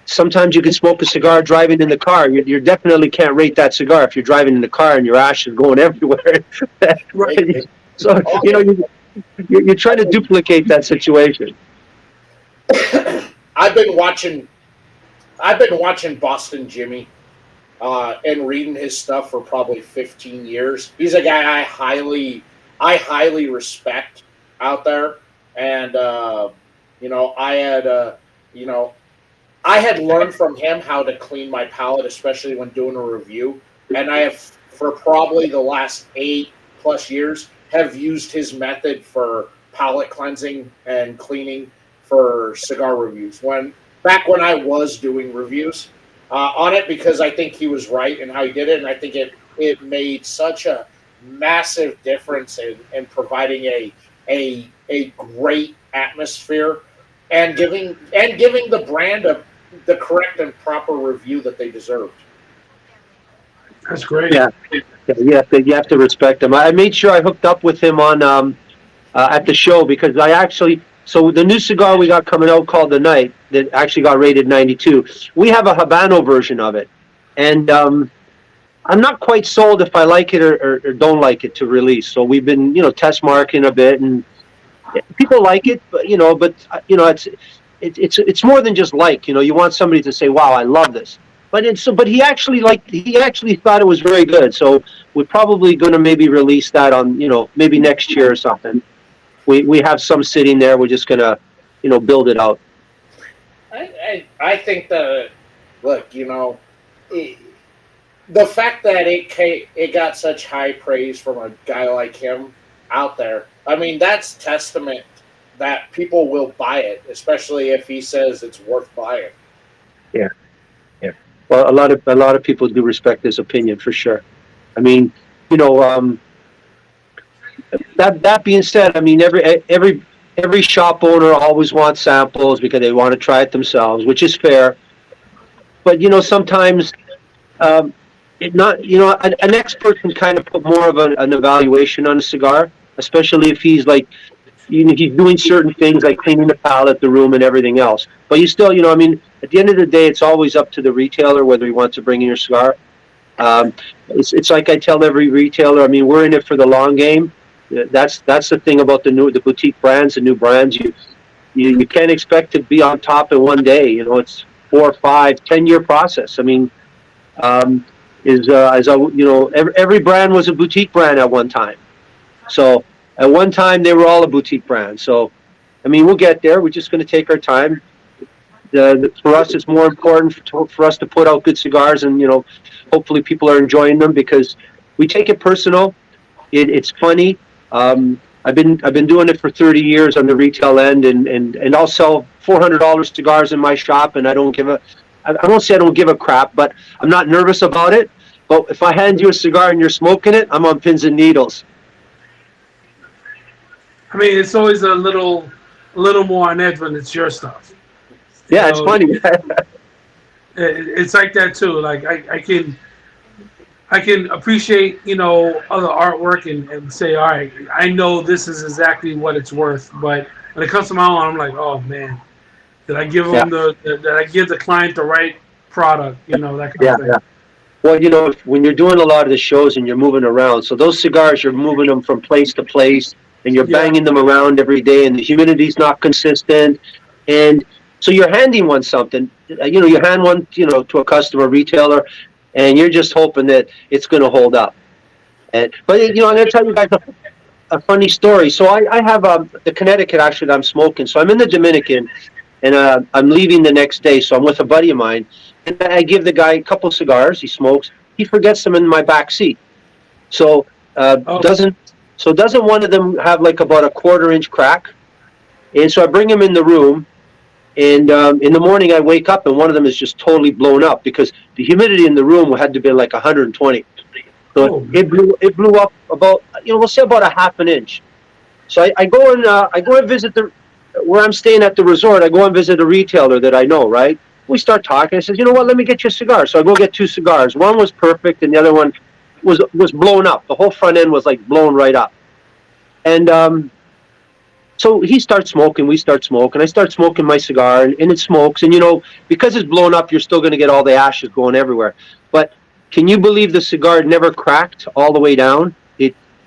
sometimes you can smoke a cigar driving in the car. You definitely can't rate that cigar if you're driving in the car and your ash is going everywhere. Right. So you're trying to duplicate that situation. I've been watching Boston Jimmy and reading his stuff for probably 15 years. He's a guy I highly respect out there, and I had learned from him how to clean my palate, especially when doing a review. And I have, for probably the last 8+ years, have used his method for palate cleansing and cleaning for cigar reviews. Back when I was doing reviews on it, because I think he was right in how he did it, and I think it made such a massive difference in providing a great atmosphere, and giving the brand the correct and proper review that they deserved. That's great. Yeah, you have to respect him. I made sure I hooked up with him on at the show, because so the new cigar we got coming out, called The Night, that actually got rated 92. We have a Habano version of it, and I'm not quite sold if I like it or don't like it to release. So we've been, test marketing a bit, and people like it, but it's more than just like. You want somebody to say, "Wow, I love this." But he actually thought it was very good. So we're probably going to maybe release that on, maybe next year or something. We have some sitting there. We're just gonna, build it out. I think that, look, the fact that it got such high praise from a guy like him out there, I mean, that's testament that people will buy it, especially if he says it's worth buying. Yeah, yeah. Well, a lot of people do respect his opinion for sure. I mean, that being said, I mean, every shop owner always wants samples because they want to try it themselves, which is fair. But sometimes it not an expert can kind of put more of an evaluation on a cigar, especially if he's like he's doing certain things like cleaning the palette, the room, and everything else. But you still, I mean, at the end of the day, it's always up to the retailer whether he wants to bring in your cigar. It's like I tell every retailer. I mean, we're in it for the long game. That's the thing about the boutique brands, the new brands. You can't expect to be on top in one day. It's 4, 5, 10-year process. I mean, every brand was a boutique brand at one time. So at one time they were all a boutique brand. So, I mean, we'll get there. We're just going to take our time. For us, it's more important for us to put out good cigars, and hopefully people are enjoying them because we take it personal. It's funny. I've been doing it for 30 years on the retail end, and I'll sell $400 cigars in my shop, and I won't say I don't give a crap, but I'm not nervous about it. But if I hand you a cigar and you're smoking it, I'm on pins and needles. I mean, it's always a little more on edge when it's your stuff. Yeah, it's funny. It's like that too. Like I can appreciate other artwork and say, all right, I know this is exactly what it's worth. But when it comes to my own, I'm like, oh man, did I give them did I give the client the right product? That kind of thing. Yeah. Well, when you're doing a lot of the shows and you're moving around, so those cigars, you're moving them from place to place, and you're banging them around every day, and the humidity's not consistent, and so you're handing one something. You hand one, to a customer, retailer, and you're just hoping that it's going to hold up. But I'm going to tell you guys a funny story. So I have the Connecticut actually that I'm smoking. So I'm in the Dominican, and I'm leaving the next day. So I'm with a buddy of mine, and I give the guy a couple cigars. He smokes. He forgets them in my back seat. So doesn't one of them have like about a 1/4-inch crack? And so I bring him in the room. And in the morning, I wake up, and one of them is just totally blown up because the humidity in the room had to be like 120. So it blew up about, we'll say about a 1/2 inch. So I go and visit where I'm staying at the resort. I go and visit a retailer that I know, right? We start talking. I says, you know what? Let me get you a cigar. So I go get 2 cigars. One was perfect, and the other one was blown up. The whole front end was like blown right up. And so he starts smoking, we start smoking. I start smoking my cigar, and it smokes. And, because it's blown up, you're still going to get all the ashes going everywhere. But can you believe the cigar never cracked all the way down?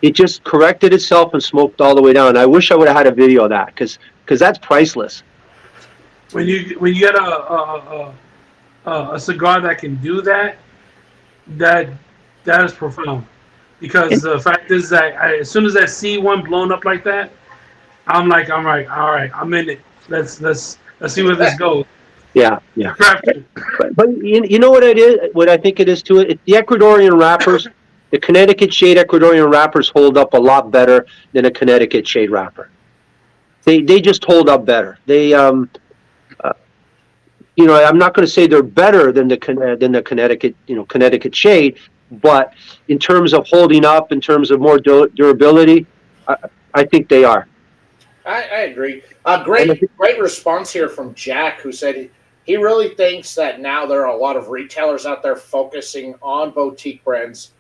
It just corrected itself and smoked all the way down. I wish I would have had a video of that because that's priceless. When you get a cigar that can do that is profound. Because the fact is that as soon as I see one blown up like that, I'm like, all right, I'm in it. Let's see where this goes. Yeah. But you know what it is? What I think it is to it? The Ecuadorian wrappers, the Connecticut shade Ecuadorian wrappers hold up a lot better than a Connecticut shade wrapper. They just hold up better. They I'm not going to say they're better than the Connecticut Connecticut shade, but in terms of holding up, in terms of more durability, I think they are. I agree. Great response here from Jack, who said he really thinks that now there are a lot of retailers out there focusing on boutique brands,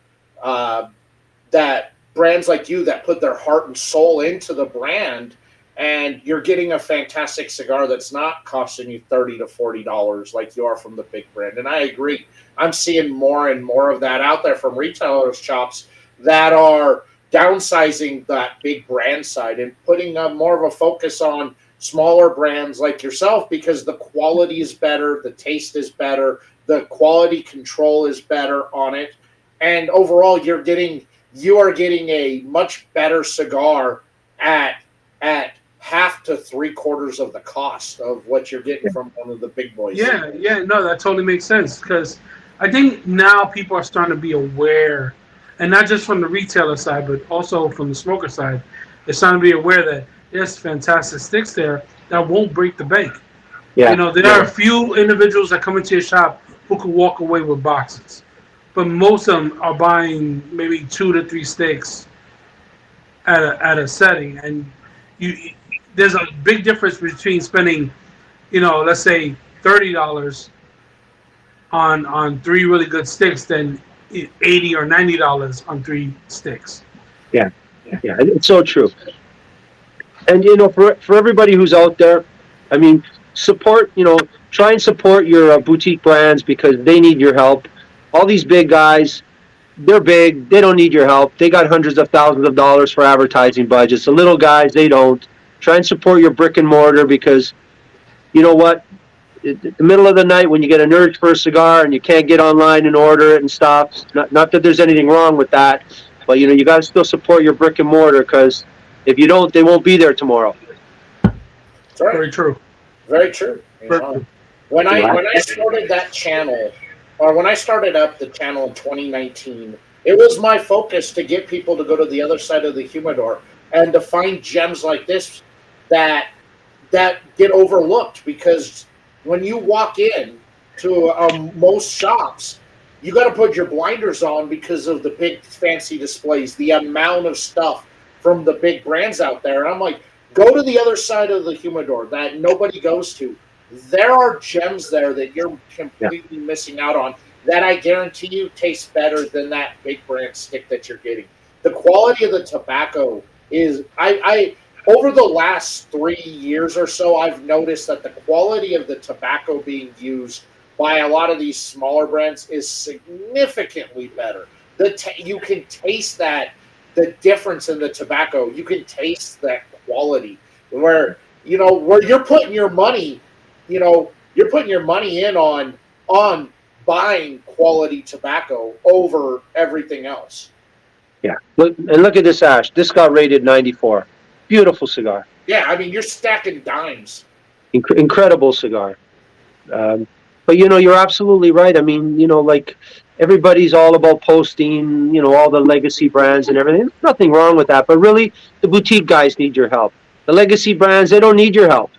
that brands like you that put their heart and soul into the brand, and you're getting a fantastic cigar that's not costing you $30 to $40 like you are from the big brand. And I agree. I'm seeing more and more of that out there from retailers' shops that are downsizing that big brand side and putting more of a focus on smaller brands like yourself, because the quality is better, the taste is better, the quality control is better on it, and overall you are getting a much better cigar at half to three-quarters of the cost of what you're getting from one of the big boys. Yeah, no, that totally makes sense, because I think now people are starting to be aware, and not just from the retailer side, but also from the smoker side. They're starting to be aware that there's fantastic sticks there that won't break the bank. Yeah. You know, there are a few individuals that come into your shop who can walk away with boxes, but most of them are buying maybe 2 to 3 sticks at a setting, and there's a big difference between spending, let's say $30 on 3 really good sticks than $80 or $90 on 3 sticks. Yeah, it's so true. And for everybody who's out there, I mean, try and support your boutique brands, because they need your help. All these big guys, they're big, they don't need your help. They got hundreds of thousands of dollars for advertising budgets. The little guys, they don't. Try and support your brick and mortar, because you know what? At the middle of the night, when you get an urge for a cigar and you can't get online and order it and stuff, not that there's anything wrong with that, but you got to still support your brick and mortar, because if you don't, they won't be there tomorrow. That's right. Very true. Very true. When I started that channel, or when I started up the channel in 2019, it was my focus to get people to go to the other side of the humidor and to find gems like this that get overlooked, because when you walk in to most shops, you got to put your blinders on because of the big fancy displays, the amount of stuff from the big brands out there. And I'm like, go to the other side of the humidor that nobody goes to. There are gems there that you're completely missing out on that I guarantee you taste better than that big brand stick that you're getting. The quality of the tobacco is, I over the last 3 years or so, I've noticed that the quality of the tobacco being used by a lot of these smaller brands is significantly better. You can taste the difference in the tobacco. You can taste that quality where you're putting your money, you're putting your money in on buying quality tobacco over everything else. Yeah. Look at this ash. This got rated 94. Beautiful cigar. Yeah, I mean, you're stacking dimes. Incredible cigar. But you're absolutely right. I mean, like everybody's all about posting, all the legacy brands and everything. There's nothing wrong with that. But really, the boutique guys need your help. The legacy brands, they don't need your help.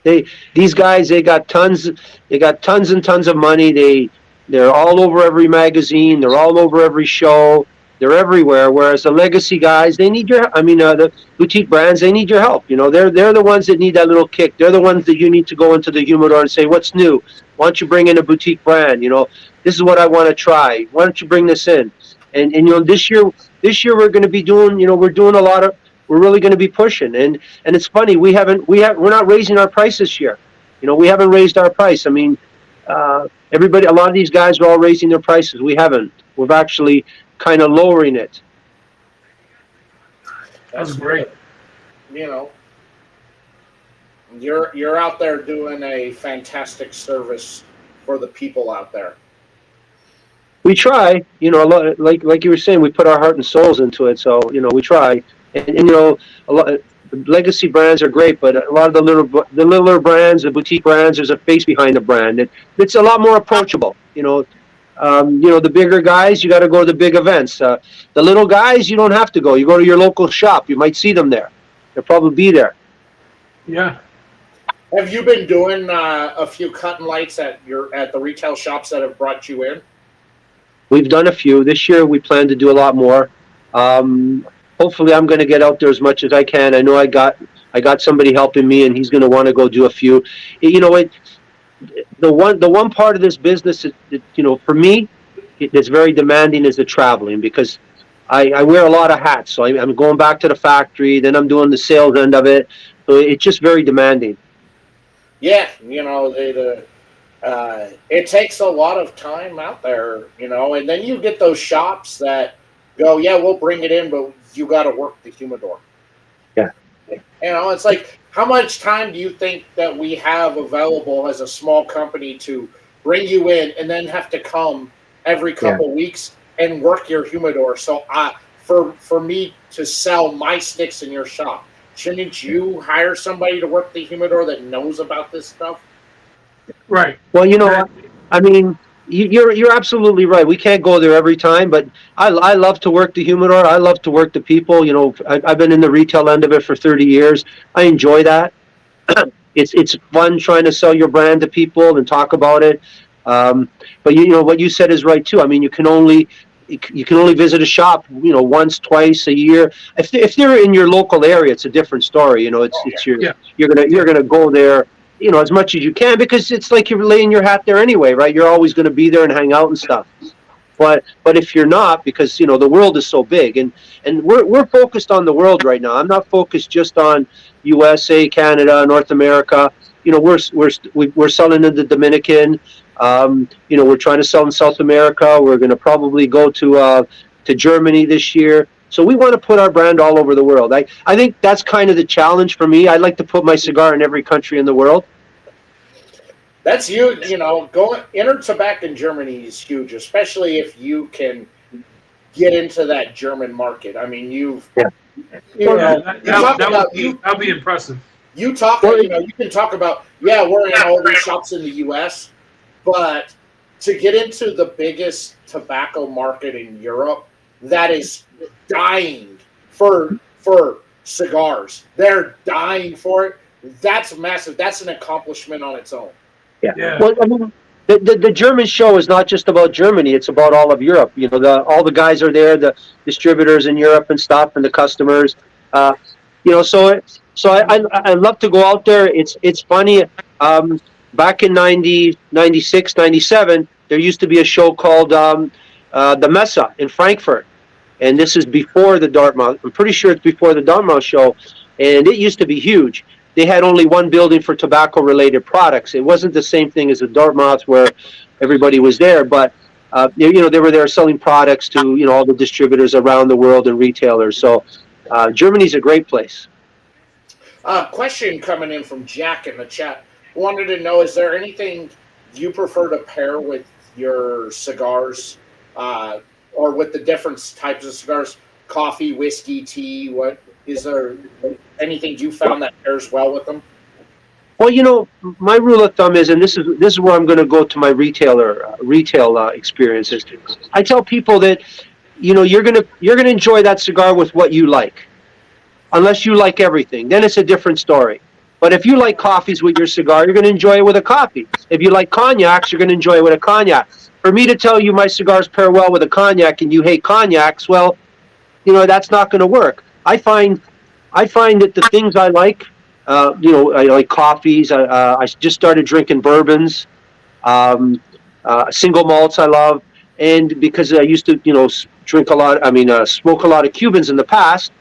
These guys, they got tons and tons of money. They're all over every magazine. They're all over every show. They're everywhere. Whereas the legacy guys, the boutique brands, they need your help. They're the ones that need that little kick. They're the ones that you need to go into the humidor and say, what's new? Why don't you bring in a boutique brand? This is what I want to try. Why don't you bring this in? And this year we're going to be doing, we're really going to be pushing. And it's funny, we're not raising our price this year. We haven't raised our price. I mean, a lot of these guys are all raising their prices. We haven't. We've actually kind of lowering it. That's great. You're out there doing a fantastic service for the people out there. We try, a lot, like you were saying, we put our heart and souls into it. So we try, and a lot. Legacy brands are great, but a lot of the littler brands, the boutique brands, there's a face behind the brand. It's a lot more approachable. The bigger guys, you got to go to the big events. The little guys, you don't have to go. You go to your local shop. You might see them there. They'll probably be there. Yeah. Have you been doing a few cut and lights at the retail shops that have brought you in? We've done a few. This year we plan to do a lot more. Hopefully I'm going to get out there as much as I can. I know I got somebody helping me, and he's going to want to go do a few. The one part of this business that, for me, it's very demanding is the traveling, because I wear a lot of hats. So I'm going back to the factory, then I'm doing the sales end of it, So it's just very demanding. Yeah, it takes a lot of time out there, and then you get those shops that go, yeah, we'll bring it in, but you got to work the humidor. Yeah. It's like, how much time do you think that we have available as a small company to bring you in and then have to come every Yeah. couple weeks and work your humidor? So for me to sell my sticks in your shop, shouldn't you hire somebody to work the humidor that knows about this stuff? Right. Well, That, I mean, you're absolutely right. We can't go there every time, but I love to work the humidor. I love to work the people. I've been in the retail end of it for 30 years. I enjoy that. It's fun trying to sell your brand to people and talk about it. But what you said is right too. I mean, you can only visit a shop once, twice a year. If they're in your local area, it's a different story. It's your yeah. you're gonna go there as much as you can, because it's like you're laying your hat there anyway, right? You're always going to be there and hang out and stuff. But if you're not, because the world is so big, and we're focused on the world right now. I'm not focused just on USA, Canada, North America. We're selling in the Dominican. We're trying to sell in South America. We're going to probably go to Germany this year. So we want to put our brand all over the world. I think that's kind of the challenge for me. I'd like to put my cigar in every country in the world. That's huge. Going enter tobacco in Germany is huge, especially if you can get into that German market. I mean, Yeah, that'll be impressive. You can talk about, yeah, we're in all these shops in the U.S., but to get into the biggest tobacco market in Europe, that is dying for cigars. They're dying for it. That's massive. That's an accomplishment on its own. Yeah. Well, I mean, the German show is not just about Germany; it's about all of Europe. All the guys are there, the distributors in Europe and stuff, and the customers. So I love to go out there. It's funny. Back in 90, 96, 97, there used to be a show called the Messe in Frankfurt, and this is before the Dartmouth. I'm pretty sure it's before the Dartmouth show, and it used to be huge. They had only one building for tobacco-related products. It wasn't the same thing as the Dartmouth where everybody was there, but they were there selling products to all the distributors around the world and retailers. So Germany's a great place. Question coming in from Jack in the chat. Wanted to know, is there anything you prefer to pair with your cigars, or with the different types of cigars? Coffee, whiskey, tea. What is there? Anything you found that pairs well with them? Well, my rule of thumb is, and this is where I'm going to go to my retail experiences. I tell people that you're gonna enjoy that cigar with what you like, unless you like everything. Then it's a different story. But if you like coffees with your cigar, you're going to enjoy it with a coffee. If you like cognacs, you're going to enjoy it with a cognac. For me to tell you my cigars pair well with a cognac and you hate cognacs, well, that's not going to work. I find that the things I like, I like coffees. I just started drinking bourbons, single malts I love, and because I used to, drink a lot. Smoke a lot of Cubans in the past.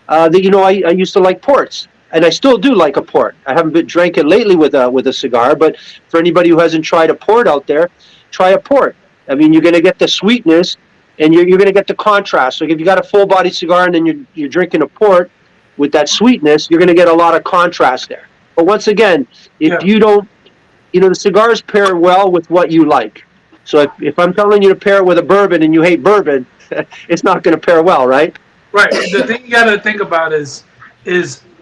I used to like ports, and I still do like a port. I haven't been drinking lately with a cigar, but for anybody who hasn't tried a port out there, try a port. I mean, you're going to get the sweetness, and you're going to get the contrast. So if you got a full body cigar and then you're drinking a port with that sweetness, you're going to get a lot of contrast there. But once again, if you don't, the cigars pair well with what you like. So if I'm telling you to pair it with a bourbon and you hate bourbon, it's not going to pair well, right? Right. The thing you got to think about is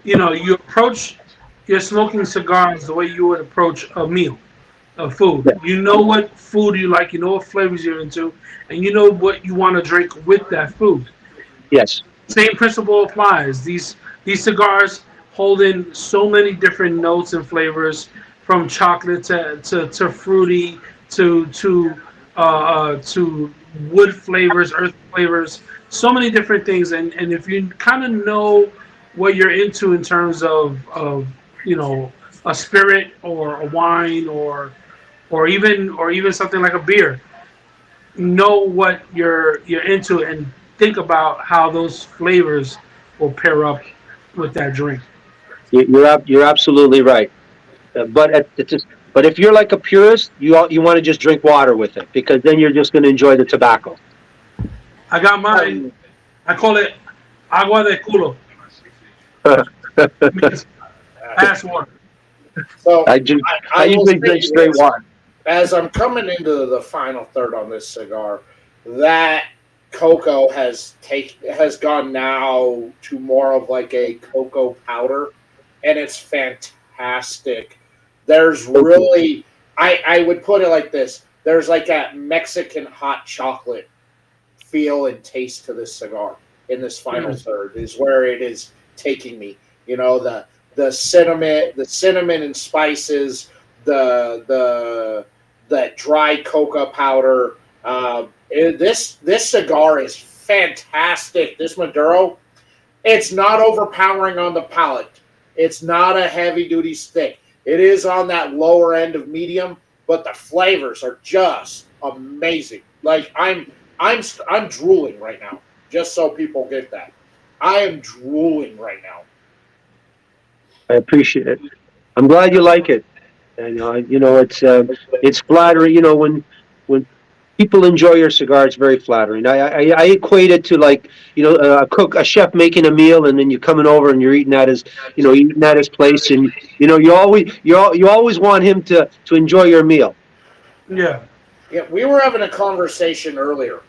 you approach your smoking cigars the way you would approach a meal, a food. Yeah. You know what food you like, you know what flavors you're into, and you know what you want to drink with that food. Yes. Same principle applies. These cigars hold in so many different notes and flavors, from chocolate to fruity to wood flavors, earth flavors, so many different things. And if you kind of know what you're into in terms of a spirit or a wine or even something like a beer, know what you're into and think about how those flavors will pair up with that drink. You're absolutely right. But if you're like a purist, you want to just drink water with it because then you're just going to enjoy the tobacco. I got mine. I call it agua de culo. It means ass water. So I just I I will usually say drink straight this, water. as I'm coming into the final third on this cigar, that cocoa has gone now to more of like a cocoa powder, and it's fantastic. There's really, I would put it like this: there's like a Mexican hot chocolate feel and taste to this cigar in this final third is where it is taking me. You know, the cinnamon and spices, the dry cocoa powder. This cigar is fantastic. This Maduro, it's not overpowering on the palate. It's not a heavy duty stick. It is on that lower end of medium, but the flavors are just amazing. Like I'm drooling right now. Just so people get that, I am drooling right now. I appreciate it. I'm glad you like it. And it's flattering. When people enjoy your cigar, it's very flattering. I equate it to like a chef making a meal, and then you're coming over and you're eating at his place, and you always want him to enjoy your meal. Yeah. Yeah, we were having a conversation earlier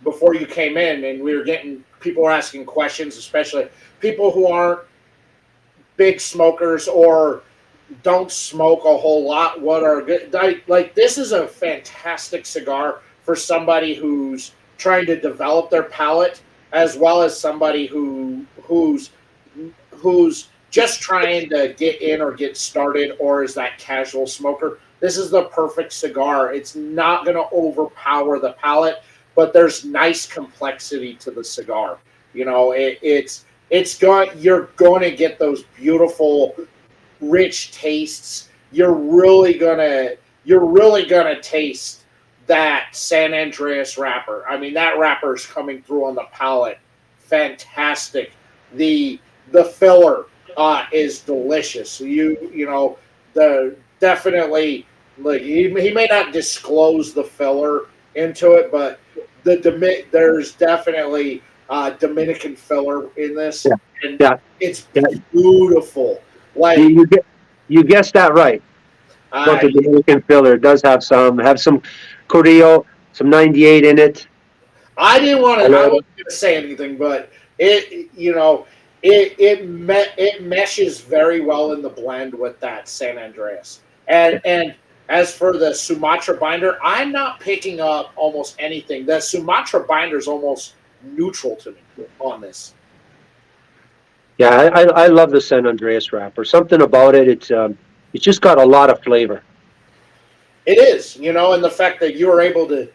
before you came in, and we were getting people were asking questions, especially people who aren't big smokers or don't smoke a whole lot. What are good? Like this is a fantastic cigar for somebody who's trying to develop their palate, as well as somebody who's just trying to get in or get started, or is that casual smoker. This is the perfect cigar. It's not going to overpower the palate, but there's nice complexity to the cigar. You know, you're going to get those beautiful, rich tastes. You're really gonna taste that San Andreas wrapper. I mean, that wrapper is coming through on the palate. Fantastic. The filler is delicious. The definitely like he may not disclose the filler into it, but there's definitely Dominican filler in this, Yeah, and yeah, it's yeah. beautiful. Like You guessed that right. About I, the Dominican filler, it does have some Carrillo, some 98 in it. I didn't want to. I Hello? wasn't going to say anything, but it meshes very well in the blend with that San Andreas. And as for the Sumatra binder, I'm not picking up almost anything. The Sumatra binder is almost neutral to me on this. Yeah, I love the San Andreas wrapper. Something about it, it's just got a lot of flavor. It is, and the fact that you were able to,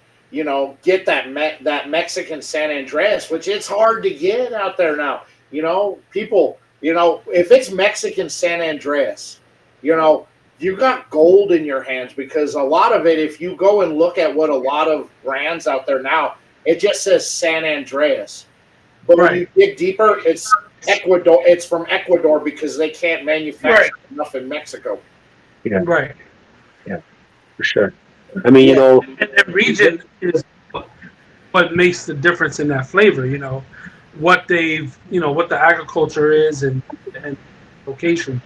get that Mexican San Andreas, which it's hard to get out there now. People, if it's Mexican San Andreas, you got gold in your hands because a lot of it, if you go and look at what a lot of brands out there now, it just says San Andreas. But when you dig deeper, it's Ecuador. It's from Ecuador because they can't manufacture enough in Mexico. Yeah, Right. yeah, for sure. I mean, And the region is what makes the difference in that flavor. What what the agriculture is and location.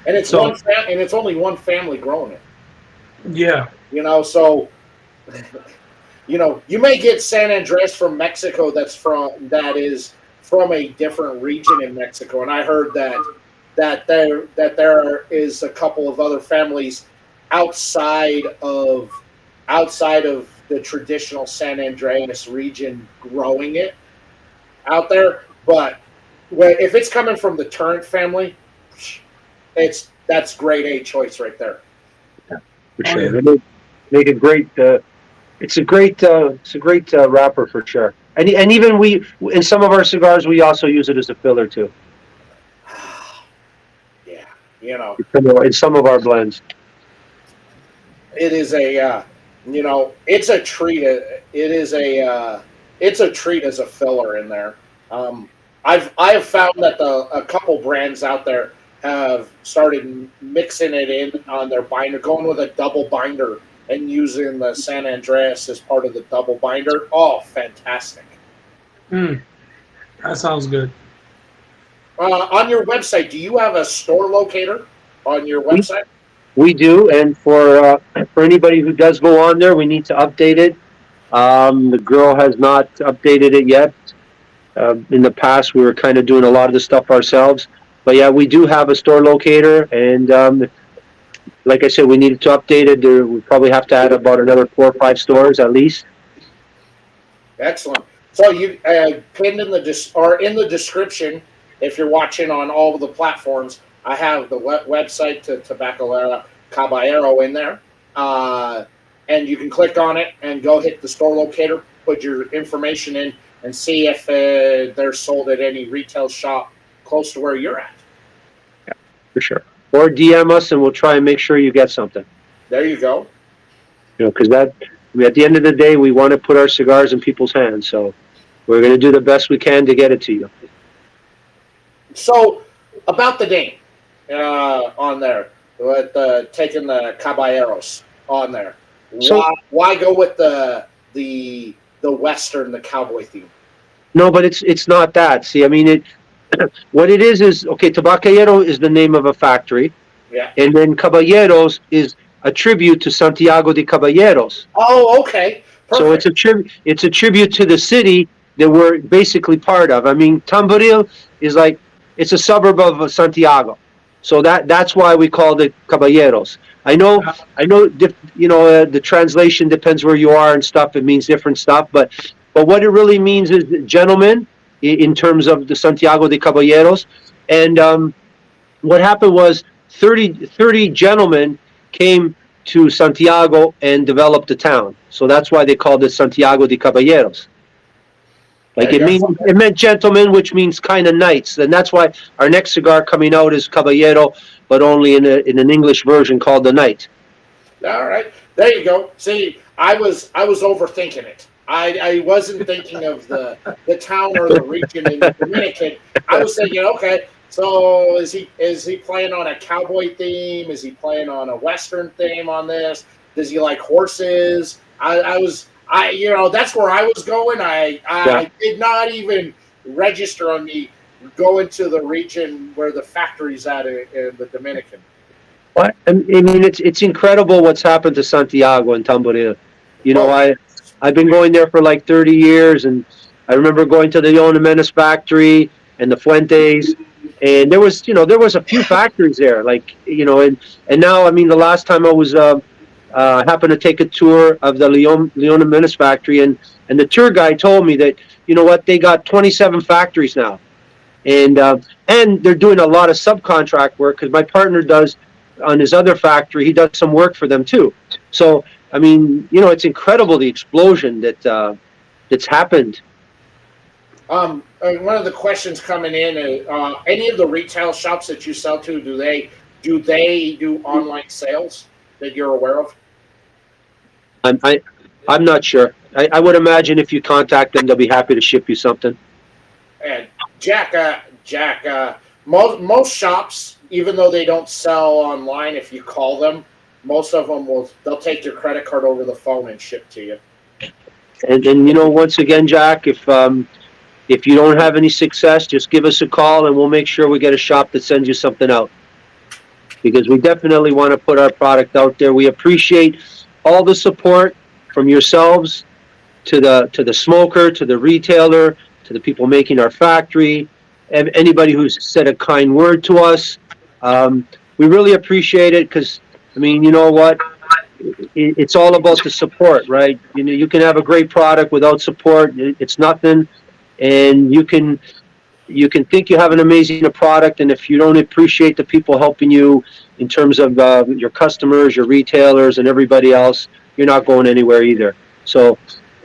And it's and it's only one family growing it. Yeah. So you may get San Andreas from Mexico that is from a different region in Mexico, and I heard that there is a couple of other families outside of the traditional San Andreas region growing it out there. But if it's coming from the Turrent family, that's grade A choice right there. yeah, for sure. They make a great. It's a great wrapper for sure. And even in some of our cigars, we also use it as a filler too. Yeah, In some of our blends. it is it's a treat. It's a treat as a filler in there. I have found that a couple brands out there have started mixing it in on their binder, going with a double binder and using the San Andreas as part of the double binder. Oh, fantastic! Mm, that sounds good. On your website, do you have a store locator on your We, website? we do, and for anybody who does go on there, we need to update it. The girl has not updated it yet. In the past, we were kind of doing a lot of the stuff ourselves. But yeah, we do have a store locator, and like I said, we needed to update it. We probably have to add about another 4 or 5 stores at least. Excellent. So you pinned in in the description, if you're watching on all of the platforms, I have the website to Tabacalera Caballero in there, and you can click on it and go hit the store locator, put your information in, and see if they're sold at any retail shop close to where you're at. Yeah, for sure. Or DM us, and we'll try and make sure you get something. There you go. Because at the end of the day, we want to put our cigars in people's hands. So we're going to do the best we can to get it to you. So about the name on there, with taking the Caballeros on there. So, why go with the Western, the cowboy theme? No, but it's not that. See, I mean, what it is okay. Tabacalero is the name of a factory, yeah, and then Caballeros is a tribute to Santiago de Caballeros. Oh, okay. Perfect. So it's a tribute to the city that we're basically part of. I mean, Tamboril is like it's a suburb of Santiago, so that's why we called it Caballeros. I know. The translation depends where you are and stuff. It means different stuff, but what it really means is gentlemen in terms of the Santiago de Caballeros. And what happened was 30 gentlemen came to Santiago and developed the town. So that's why they called it Santiago de Caballeros. Like it meant gentlemen, which means kind of knights. And that's why our next cigar coming out is Caballero, but only in an English version called the Knight. All right. There you go. See, I was overthinking it. I wasn't thinking of the town or the region in the Dominican. I was thinking, okay, so is he playing on a cowboy theme? Is he playing on a Western theme on this? Does he like horses? That's where I was going. I did not even register on me going to the region where the factory's at in the Dominican. What? I mean, it's incredible what's happened to Santiago and Tamboril. I've been going there for like 30 years, and I remember going to the Leona Menace factory and the Fuentes, and there was a few factories there, and now, I mean, the last time I was happened to take a tour of the Leona Menace factory, and the tour guide told me that, they got 27 factories now, and they're doing a lot of subcontract work because my partner does on his other factory. He does some work for them too. So I mean, it's incredible the explosion that's happened. One of the questions coming in: any of the retail shops that you sell to, do they do online sales that you're aware of? I'm not sure. I would imagine if you contact them, they'll be happy to ship you something. And Jack, most shops, even though they don't sell online, if you call them, most of them they'll take your credit card over the phone and ship to you. And once again, Jack, if you don't have any success, just give us a call and we'll make sure we get a shop that sends you something out. Because we definitely want to put our product out there. We appreciate all the support from yourselves to the smoker, to the retailer, to the people making our factory, and anybody who's said a kind word to us. We really appreciate it because, I mean, you know what? It's all about the support, right? You can have a great product without support. It's nothing. And you can think you have an amazing product, and if you don't appreciate the people helping you in terms of your customers, your retailers, and everybody else, you're not going anywhere either. So,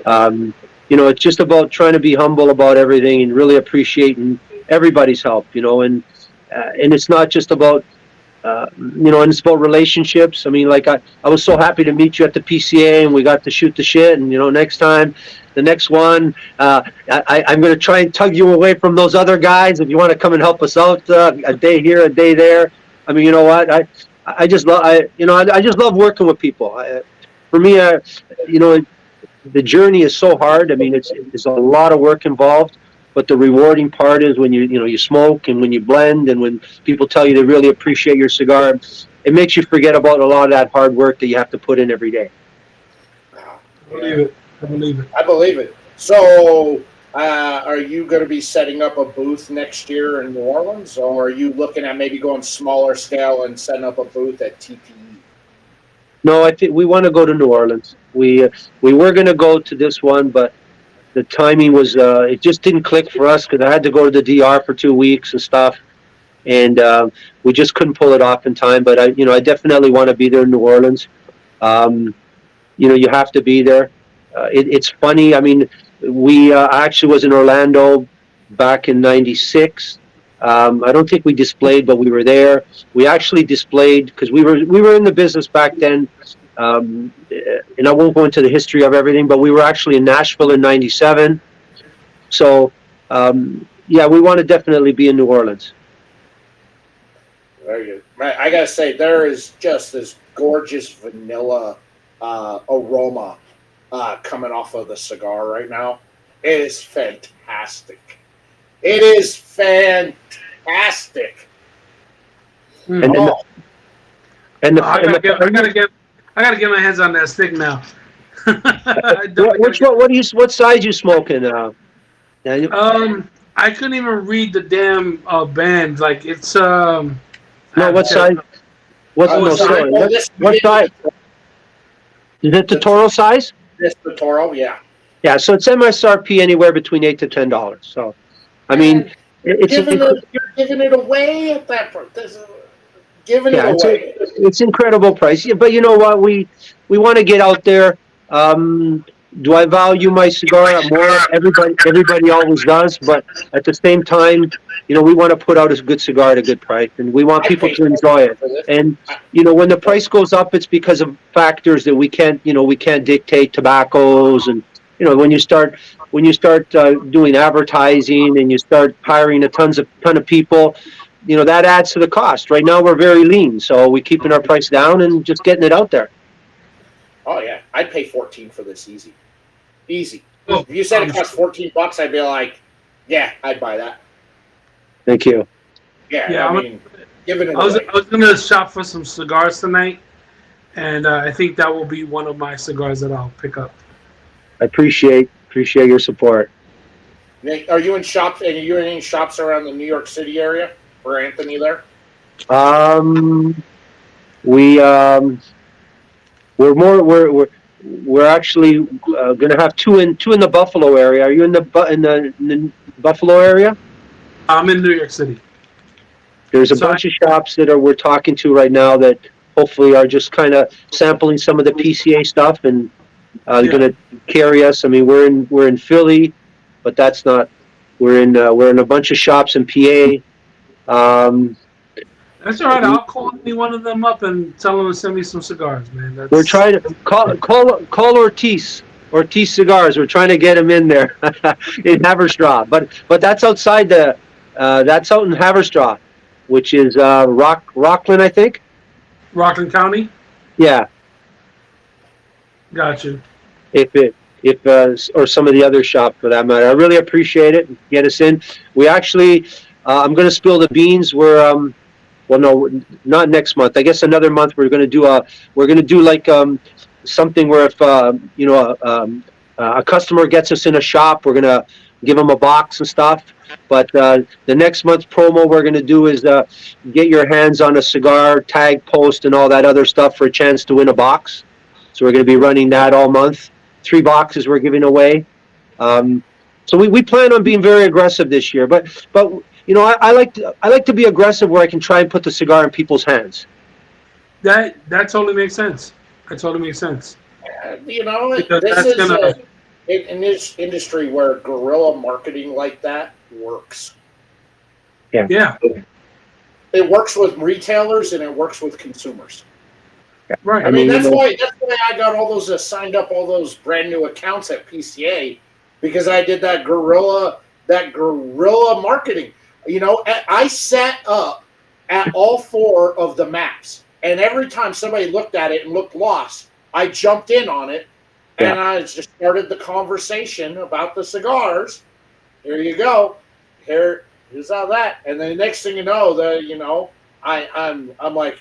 it's just about trying to be humble about everything and really appreciating everybody's help, and it's not just about and it's about relationships. I mean, like I was so happy to meet you at the PCA and we got to shoot the shit. And, next time, the next one, I'm going to try and tug you away from those other guys. If you want to come and help us out a day here, a day there. I mean, you know what? I just love, I just love working with people. For me, the journey is so hard. I mean, it's a lot of work involved. But the rewarding part is when you smoke and when you blend and when people tell you they really appreciate your cigar, it makes you forget about a lot of that hard work that you have to put in every day. Wow. I believe it. I believe it. I believe it. So, are you going to be setting up a booth next year in New Orleans, or are you looking at maybe going smaller scale and setting up a booth at TPE? No, I think we want to go to New Orleans. We were going to go to this one, but the timing was it just didn't click for us because I had to go to the DR for 2 weeks and stuff, and we just couldn't pull it off in time. But I definitely want to be there in New Orleans. You have to be there. It's funny. I mean, we actually was in Orlando back in '96. I don't think we displayed, but we were there. We actually displayed because we were in the business back then. And I won't go into the history of everything, but we were actually in Nashville in '97. So, we want to definitely be in New Orleans. Very good. I gotta say, there is just this gorgeous vanilla aroma coming off of the cigar right now. It is fantastic. It is fantastic. And I gotta get my hands on that stick now. What size you smoking? I couldn't even read the damn band. Like it's No, what size? What size? Is it the Toro size? It's the Toro, yeah. Yeah, so it's MSRP anywhere between $8 to $10. So, I mean, you're giving it away at that point. Giving it away. It's incredible price. Yeah, but you know what? We want to get out there. Do I value my cigar more? Everybody always does. But at the same time, we want to put out a good cigar at a good price, and we want people to enjoy it. And when the price goes up, it's because of factors that we can't dictate. Tobaccos, and when you start doing advertising and you start hiring a ton of people. That adds to the cost. Right now, we're very lean, so we're keeping our price down and just getting it out there. Oh yeah, I'd pay $14 for this easy. If you said it cost $14, I'd be like, yeah, I'd buy that. Thank you. Yeah, I mean, give it away. I was gonna shop for some cigars tonight, and I think that will be one of my cigars that I'll pick up. I appreciate your support. Are you in shops? And are you in any shops around the New York City area? For Anthony there? We're actually gonna have two in the Buffalo area. Are you in the Buffalo area? I'm in New York City. There's a bunch of shops that we're talking to right now that hopefully are just kind of sampling some of the PCA stuff and going to carry us. I mean, we're in Philly, but that's not. We're in a bunch of shops in PA. That's all right. I'll call any one of them up and tell them to send me some cigars, man. We're trying to call Ortiz Cigars. We're trying to get him in there in Haverstraw, but that's outside that's out in Haverstraw, which is Rockland, I think. Rockland County. Yeah. Gotcha. Or some of the other shops for that matter. I really appreciate it. Get us in. We actually, I'm going to spill the beans. We're no, not next month. I guess another month we're going to do like something where if a customer gets us in a shop, we're going to give them a box and stuff. But the next month's promo we're going to do is get your hands on a cigar, tag, post, and all that other stuff for a chance to win a box. So we're going to be running that all month. 3 boxes we're giving away. So we plan on being very aggressive this year. But I like to be aggressive where I can try and put the cigar in people's hands. That totally makes sense. That totally makes sense. This is in this industry where guerrilla marketing like that works. Yeah. it works with retailers and it works with consumers. Right. I mean, that's why I got all those signed up, all those brand new accounts at PCA, because I did that guerrilla marketing. I set up at all 4 of the maps, and every time somebody looked at it and looked lost, I jumped in on it, and I just started the conversation about the cigars. Here you go. Here's how that. And then the next thing you know, I'm like,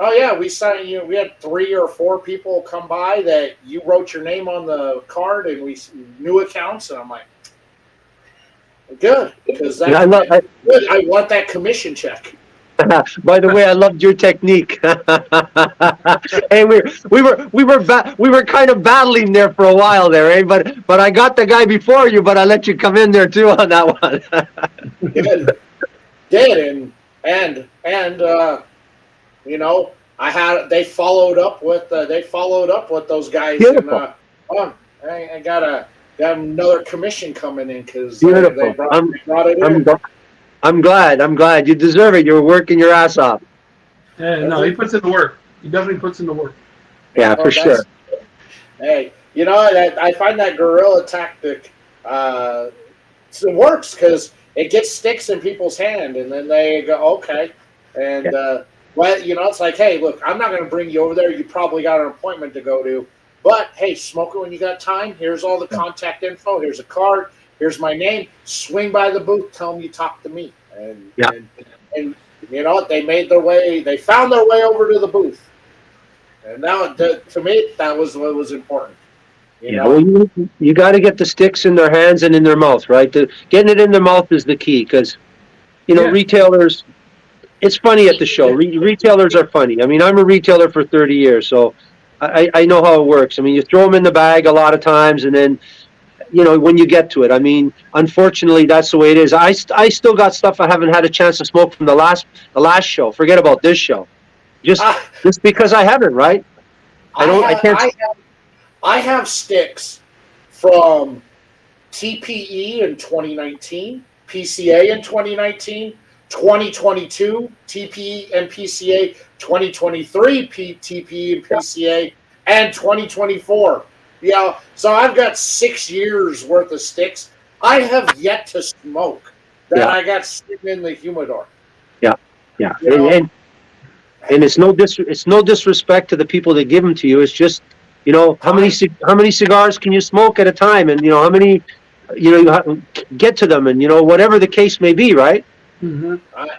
oh yeah, we signed. We had 3 or 4 people come by that you wrote your name on the card, and we new accounts, and I'm like, good, because good. I want that commission check. By the way, I loved your technique. Hey, we were kind of battling there for a while there, eh? But I got the guy before you, but I let you come in there too on that one. Did and they followed up with those guys. Beautiful. And, I got another commission coming in because beautiful. They brought it in. I'm glad. You deserve it. You're working your ass off. Yeah, no, he puts in the work. He definitely puts in the work. Yeah, for sure. Hey, I find that guerrilla tactic it works because it gets sticks in people's hand, and then they go, okay. And, it's like, hey, look, I'm not going to bring you over there. You probably got an appointment to go to. But, hey, smoke it when you got time. Here's all the contact info. Here's a card. Here's my name. Swing by the booth. Tell them you talked to me. And they made their way. They found their way over to the booth. And now, to me, that was what was important. You got to get the sticks in their hands and in their mouth, right? Getting it in their mouth is the key because, retailers. It's funny at the show. Retailers are funny. I mean, I'm a retailer for 30 years, so I know how it works. I mean, you throw them in the bag a lot of times, and then. When you get to it, I mean, unfortunately, that's the way it is. I still got stuff I haven't had a chance to smoke from the last show. Forget about this show, just because I haven't, right? I have sticks from TPE in 2019, PCA in 2019, 2022 TPE and PCA, 2023 TPE and PCA, and 2024. Yeah, so I've got 6 years worth of sticks. I have yet to smoke that I got sitting in the humidor. Yeah. And it's no disrespect to the people that give them to you. It's just how many cigars can you smoke at a time, and how many get to them, and whatever the case may be, right? Mm-hmm.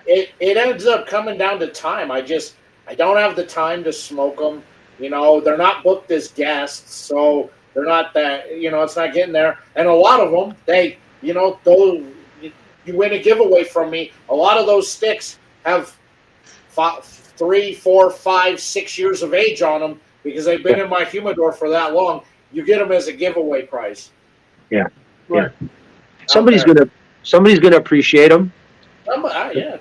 It ends up coming down to time. I don't have the time to smoke them. They're not booked as guests, so they're not that, it's not getting there. And a lot of them, those, you win a giveaway from me. A lot of those sticks have 3, 4, 5, 6 years of age on them because they've been in my humidor for that long. You get them as a giveaway prize. Yeah. Right. Somebody's gonna appreciate them. Yeah.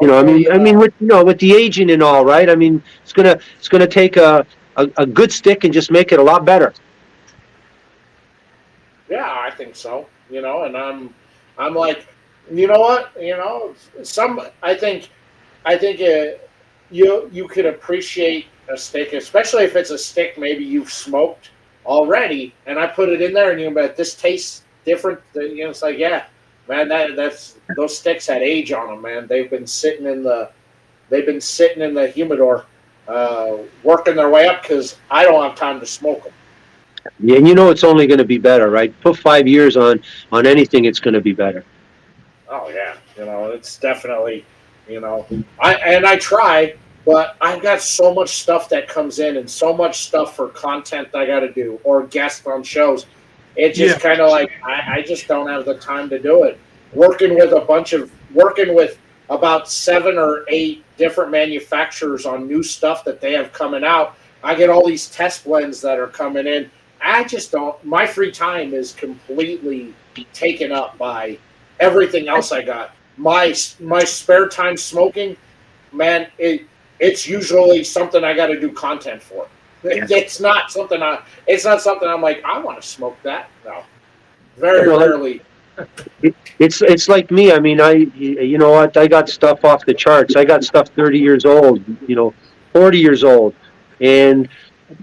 I mean, with the aging and all, right? I mean, it's gonna take a good stick and just make it a lot better. Yeah, I think so. And I'm like, you know what? I think you could appreciate a stick, especially if it's a stick maybe you've smoked already, and I put it in there, and but this tastes different. It's like, yeah. Man, that's those sticks had age on them, man. They've been sitting in the humidor, working their way up because I don't have time to smoke them. Yeah, and it's only going to be better, right? Put 5 years on anything, it's going to be better. Oh yeah, it's definitely, I try, but I've got so much stuff that comes in and so much stuff for content I got to do or guests on shows. It's just kind of like I just don't have the time to do it. Working with about 7 or 8 different manufacturers on new stuff that they have coming out. I get all these test blends that are coming in. I just don't. My free time is completely taken up by everything else I got. My spare time smoking, man, it's usually something I got to do content for. It's not something I'm like, I want to smoke that. No, very rarely. It's like me. I mean, you know what? I got stuff off the charts. I got stuff 30 years old, 40 years old, and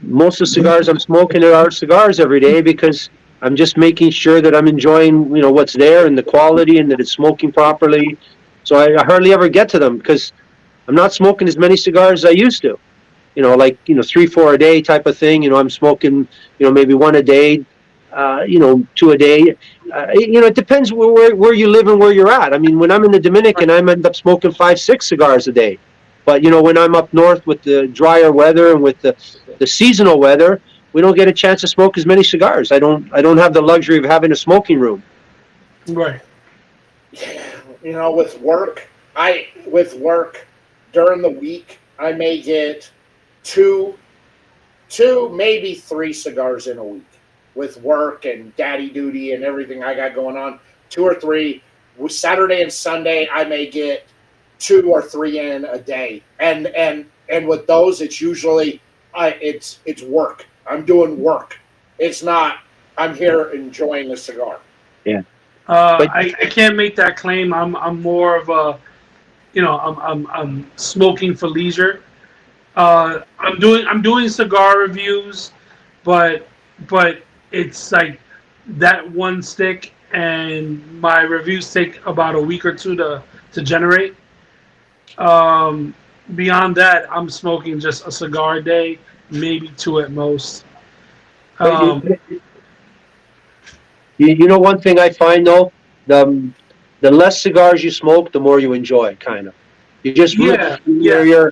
most of the cigars I'm smoking are cigars every day because I'm just making sure that I'm enjoying, what's there and the quality and that it's smoking properly. So I hardly ever get to them because I'm not smoking as many cigars as I used to. Like, 3, 4 a day type of thing. I'm smoking, maybe one a day, two a day. It depends where you live and where you're at. I mean, when I'm in the Dominican, I end up smoking 5, 6 cigars a day. But, when I'm up north with the drier weather and with the seasonal weather, we don't get a chance to smoke as many cigars. I don't have the luxury of having a smoking room. Right. With work during the week, I may get two, maybe 3 cigars in a week. With work and daddy duty and everything I got going on, 2 or 3. With Saturday and Sunday, I may get 2 or 3 in a day. And with those, it's usually it's work. I'm doing work. It's not I'm here enjoying a cigar. Yeah. I can't make that claim. I'm more of a, I'm smoking for leisure. I'm doing cigar reviews, but it's like that one stick, and my reviews take about a week or two to generate. Beyond that, I'm smoking just a cigar a day, maybe 2 at most. One thing I find though, the less cigars you smoke, the more you enjoy. Kind of, you just Yeah. your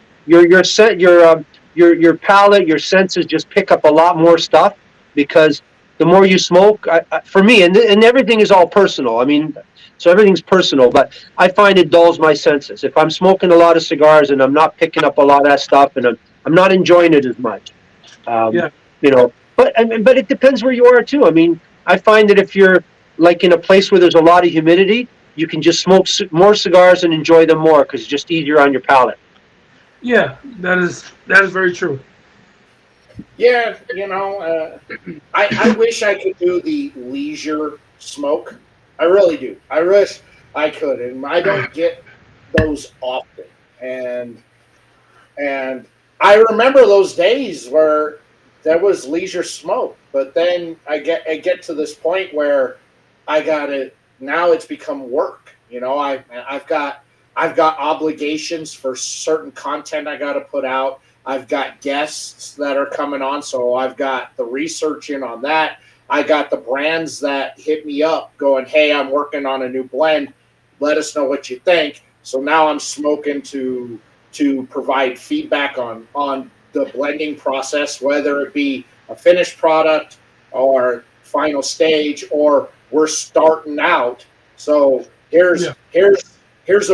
palate, your senses just pick up a lot more stuff because the more you smoke. For me, and everything is all personal. I mean, so everything's personal, but I find it dulls my senses. If I'm smoking a lot of cigars and I'm not picking up a lot of that stuff, and I'm not enjoying it as much. Yeah. But it depends where you are too. I mean, I find that if you're like in a place where there's a lot of humidity, you can just smoke more cigars and enjoy them more because it's just easier on your palate. Yeah, that is very true. Yeah, I wish I could do the leisure smoke. I really do. I wish I could, and I don't get those often. And I remember those days where there was leisure smoke, but then I get to this point where I got it. Now it's become work. I've got obligations for certain content I got to put out. I've got guests that are coming on, so I've got the research in on that. I got the brands that hit me up going, hey, I'm working on a new blend. Let us know what you think. So now I'm smoking to provide feedback on the blending process, whether it be a finished product or final stage, or we're starting out. So here's a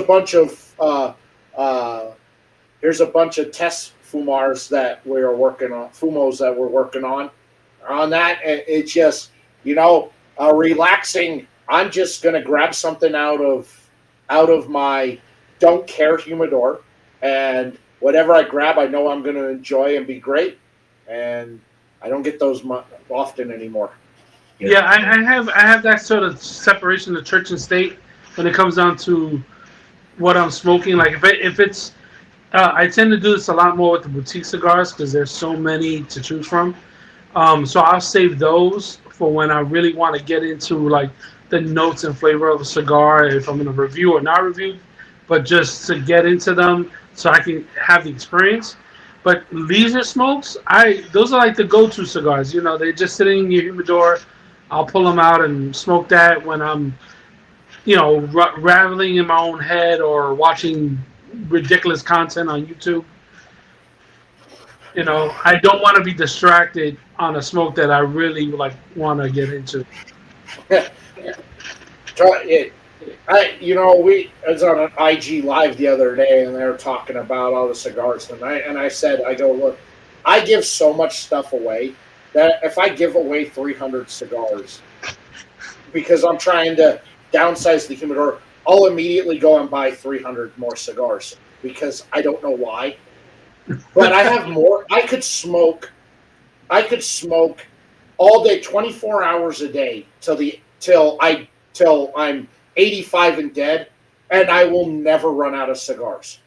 bunch of test fumars that we're working on, fumos that we're working on that. It's just, relaxing. I'm just going to grab something out of my don't care humidor, and whatever I grab, I know I'm going to enjoy and be great. And I don't get those often anymore. Yeah, I have that sort of separation of church and state when it comes down to what I'm smoking. Like if it's I tend to do this a lot more with the boutique cigars because there's so many to choose from. So I'll save those for when I really want to get into like the notes and flavor of a cigar, if I'm going to review or not review, but just to get into them so I can have the experience. But leisure smokes, those are like the go-to cigars. They're just sitting in your humidor. I'll pull them out and smoke that when I'm, rattling in my own head or watching ridiculous content on YouTube. I don't want to be distracted on a smoke that I really want to get into. I was on an IG live the other day, and they were talking about all the cigars, and I said, look, I give so much stuff away that if I give away 300 cigars because I'm trying to downsize the humidor, I'll immediately go and buy 300 more cigars because I don't know why. But I have more. I could smoke all day, 24 hours a day till I till I'm 85 and dead, and I will never run out of cigars.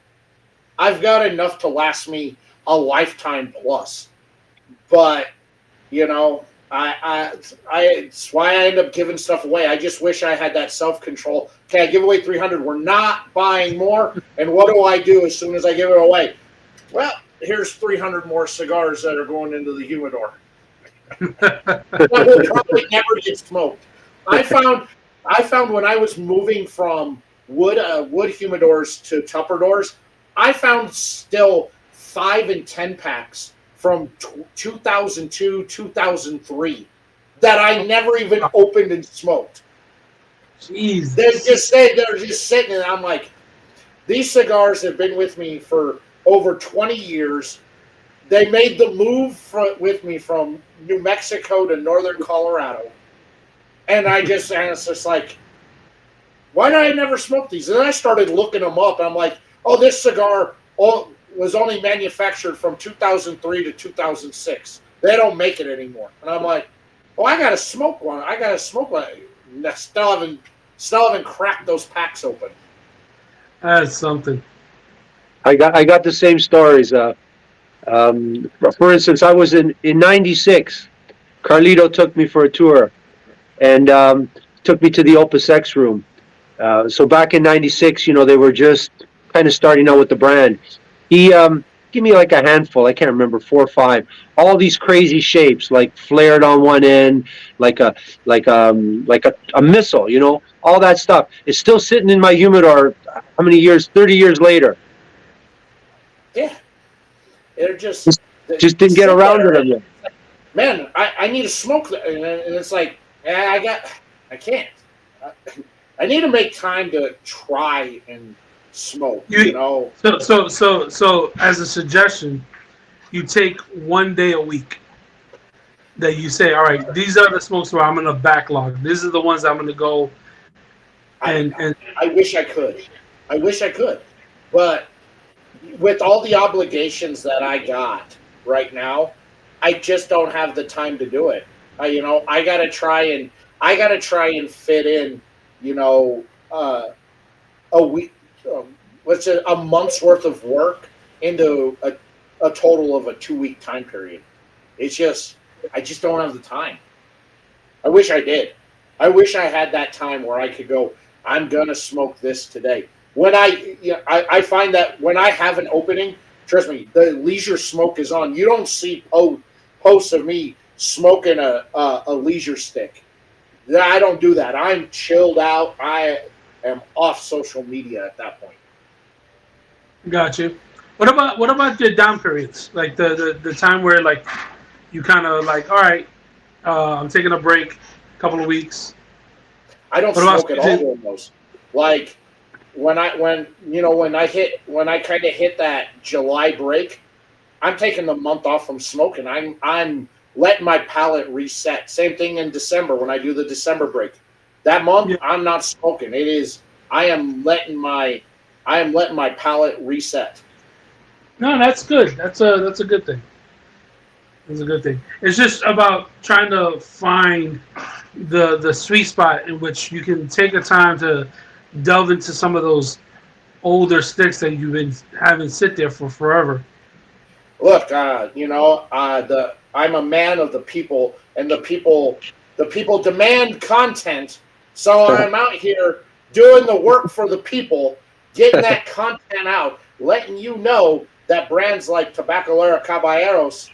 I've got enough to last me a lifetime plus. But, you know, it's why I end up giving stuff away. I just wish I had that self-control. Okay, I give away 300. We're not buying more. And what do I do as soon as I give it away? Well, here's 300 more cigars that are going into the humidor. That will probably never get smoked. I found when I was moving from wood humidors to Tupper doors, I found still 5 and 10 packs from 2002, 2003 that I never even opened and smoked. Jeez. They're just sitting, and I'm like, these cigars have been with me for over 20 years. They made the move with me from New Mexico to northern Colorado. And it's just like, why did I never smoke these? And then I started looking them up. I'm like, oh, this cigar was only manufactured from 2003 to 2006. They don't make it anymore. And I'm like, oh, I got to smoke one. And I still haven't cracked those packs open. That's something. I got the same stories. For instance, I was in 96. Carlito took me for a tour and took me to the Opus X room. So back in 96, they were just kind of starting out with the brand. He gave me like a handful, I can't remember, 4 or 5, all these crazy shapes, like flared on one end, like a missile, all that stuff. It's still sitting in my humidor. How many years? 30 years later. Yeah. They're just didn't get around to them yet. Man, I need to smoke, and it's like, I can't. I need to make time to try and smoke. So as a suggestion, you take one day a week that you say, all right, these are the smokes where I'm going to backlog. These are the ones I'm going to go. And I wish I could, but with all the obligations that I got right now, I just don't have the time to do it. I gotta try and fit in, a week, a month's worth of work into a total of a 2-week time period. It's just, I just don't have the time. I wish I did. I wish I had that time where I could go, I'm gonna smoke this today. When I find that when I have an opening, trust me, the leisure smoke is on. You don't see posts of me smoking a leisure stick. I don't do that. I'm chilled out. I am off social media at that point. Got you. What about your down periods? Like the time where like you kind of like, all right, I'm taking a break, a couple of weeks. I don't smoke at all during those. Like when I kind of hit that July break, I'm taking the month off from smoking. I'm letting my palate reset. Same thing in December when I do the December break. That month, yeah. I'm not smoking. I am letting my palate reset. No, that's good. That's a good thing. It's a good thing. It's just about trying to find the sweet spot in which you can take the time to delve into some of those older sticks that you've been having sit there for forever. Look, I'm a man of the people, and the people demand content. So I'm out here doing the work for the people, getting that content out, letting you know that brands like Tabacalera Caballeros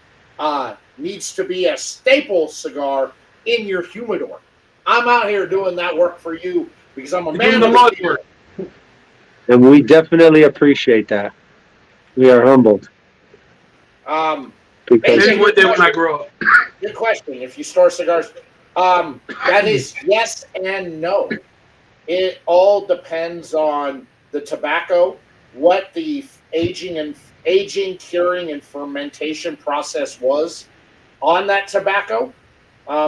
needs to be a staple cigar in your humidor. I'm out here doing that work for you because I'm a man of the people. And we definitely appreciate that. We are humbled. Maybe one day when I grow up. Good question. If you store cigars, that is yes and no. It all depends on the tobacco, what the aging, curing, and fermentation process was on that tobacco.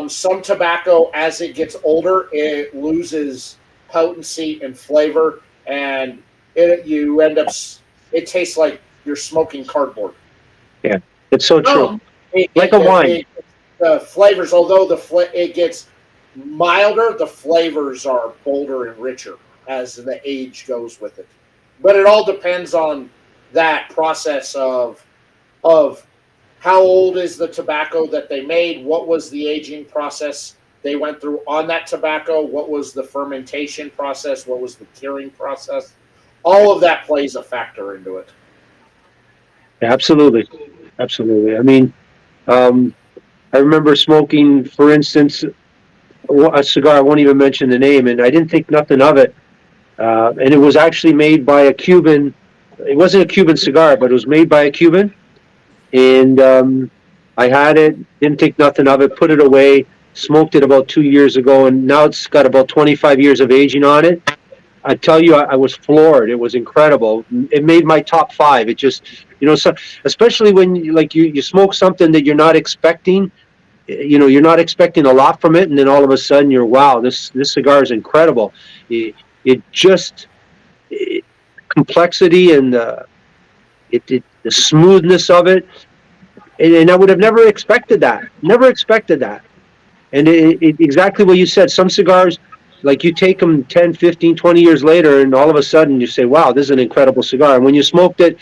Some tobacco, as it gets older, it loses potency and flavor, and it tastes like you're smoking cardboard. Yeah, it's so true. Like a wine. The flavors, although milder, the flavors are bolder and richer as the age goes with it. But it all depends on that process of how old is the tobacco that they made, what was the aging process they went through on that tobacco, what was the fermentation process, what was the curing process. All of that plays a factor into it. Absolutely. Absolutely. I mean, I remember smoking, for instance, a cigar, I won't even mention the name, and I didn't think nothing of it. And it was actually made by a Cuban. It wasn't a Cuban cigar, but it was made by a Cuban. And I had it, didn't think nothing of it, put it away, smoked it about 2 years ago, and now it's got about 25 years of aging on it. I tell you, I was floored. It was incredible. It made my top 5. It just, so especially when you smoke something that you're not expecting, you're not expecting a lot from it, and then all of a sudden wow, this cigar is incredible. It just complexity and the smoothness of it, and I would have never expected that. Never expected that. And exactly what you said. Some cigars, like you take them 10, 15, 20 years later, and all of a sudden you say, wow, this is an incredible cigar. And when you smoked it,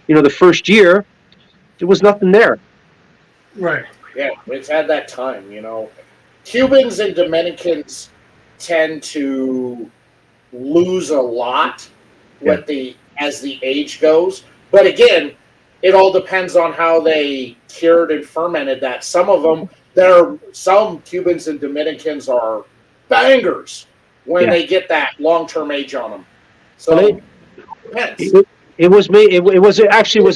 the first year, there was nothing there. Right. Yeah, it's had that time, Cubans and Dominicans tend to lose a lot as the age goes. But again, it all depends on how they cured and fermented that. Some of them, some Cubans and Dominicans are bangers when they get that long-term age on them. So it depends. It was made. It was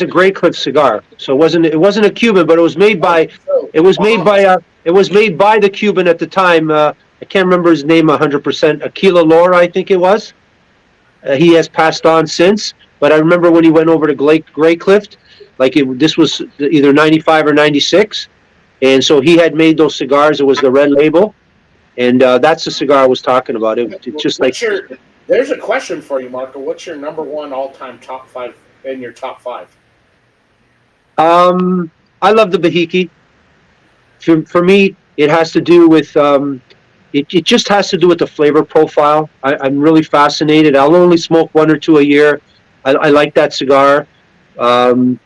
a Grey Cliff cigar. So it wasn't a Cuban, but it was made by. It was made by the Cuban at the time. I can't remember his name 100%. Aquila Laura, I think it was. He has passed on since, but I remember when he went over to Grey Cliff, this was either 95 or 96, and so he had made those cigars. It was the Red Label, and that's the cigar I was talking about. It just There's a question for you, Marco. What's your number one all-time top 5 in your top 5? I love the Bahiki. For me, it has to do with it just has to do with the flavor profile. I'm really fascinated. I'll only smoke 1 or 2 a year. I like that cigar. So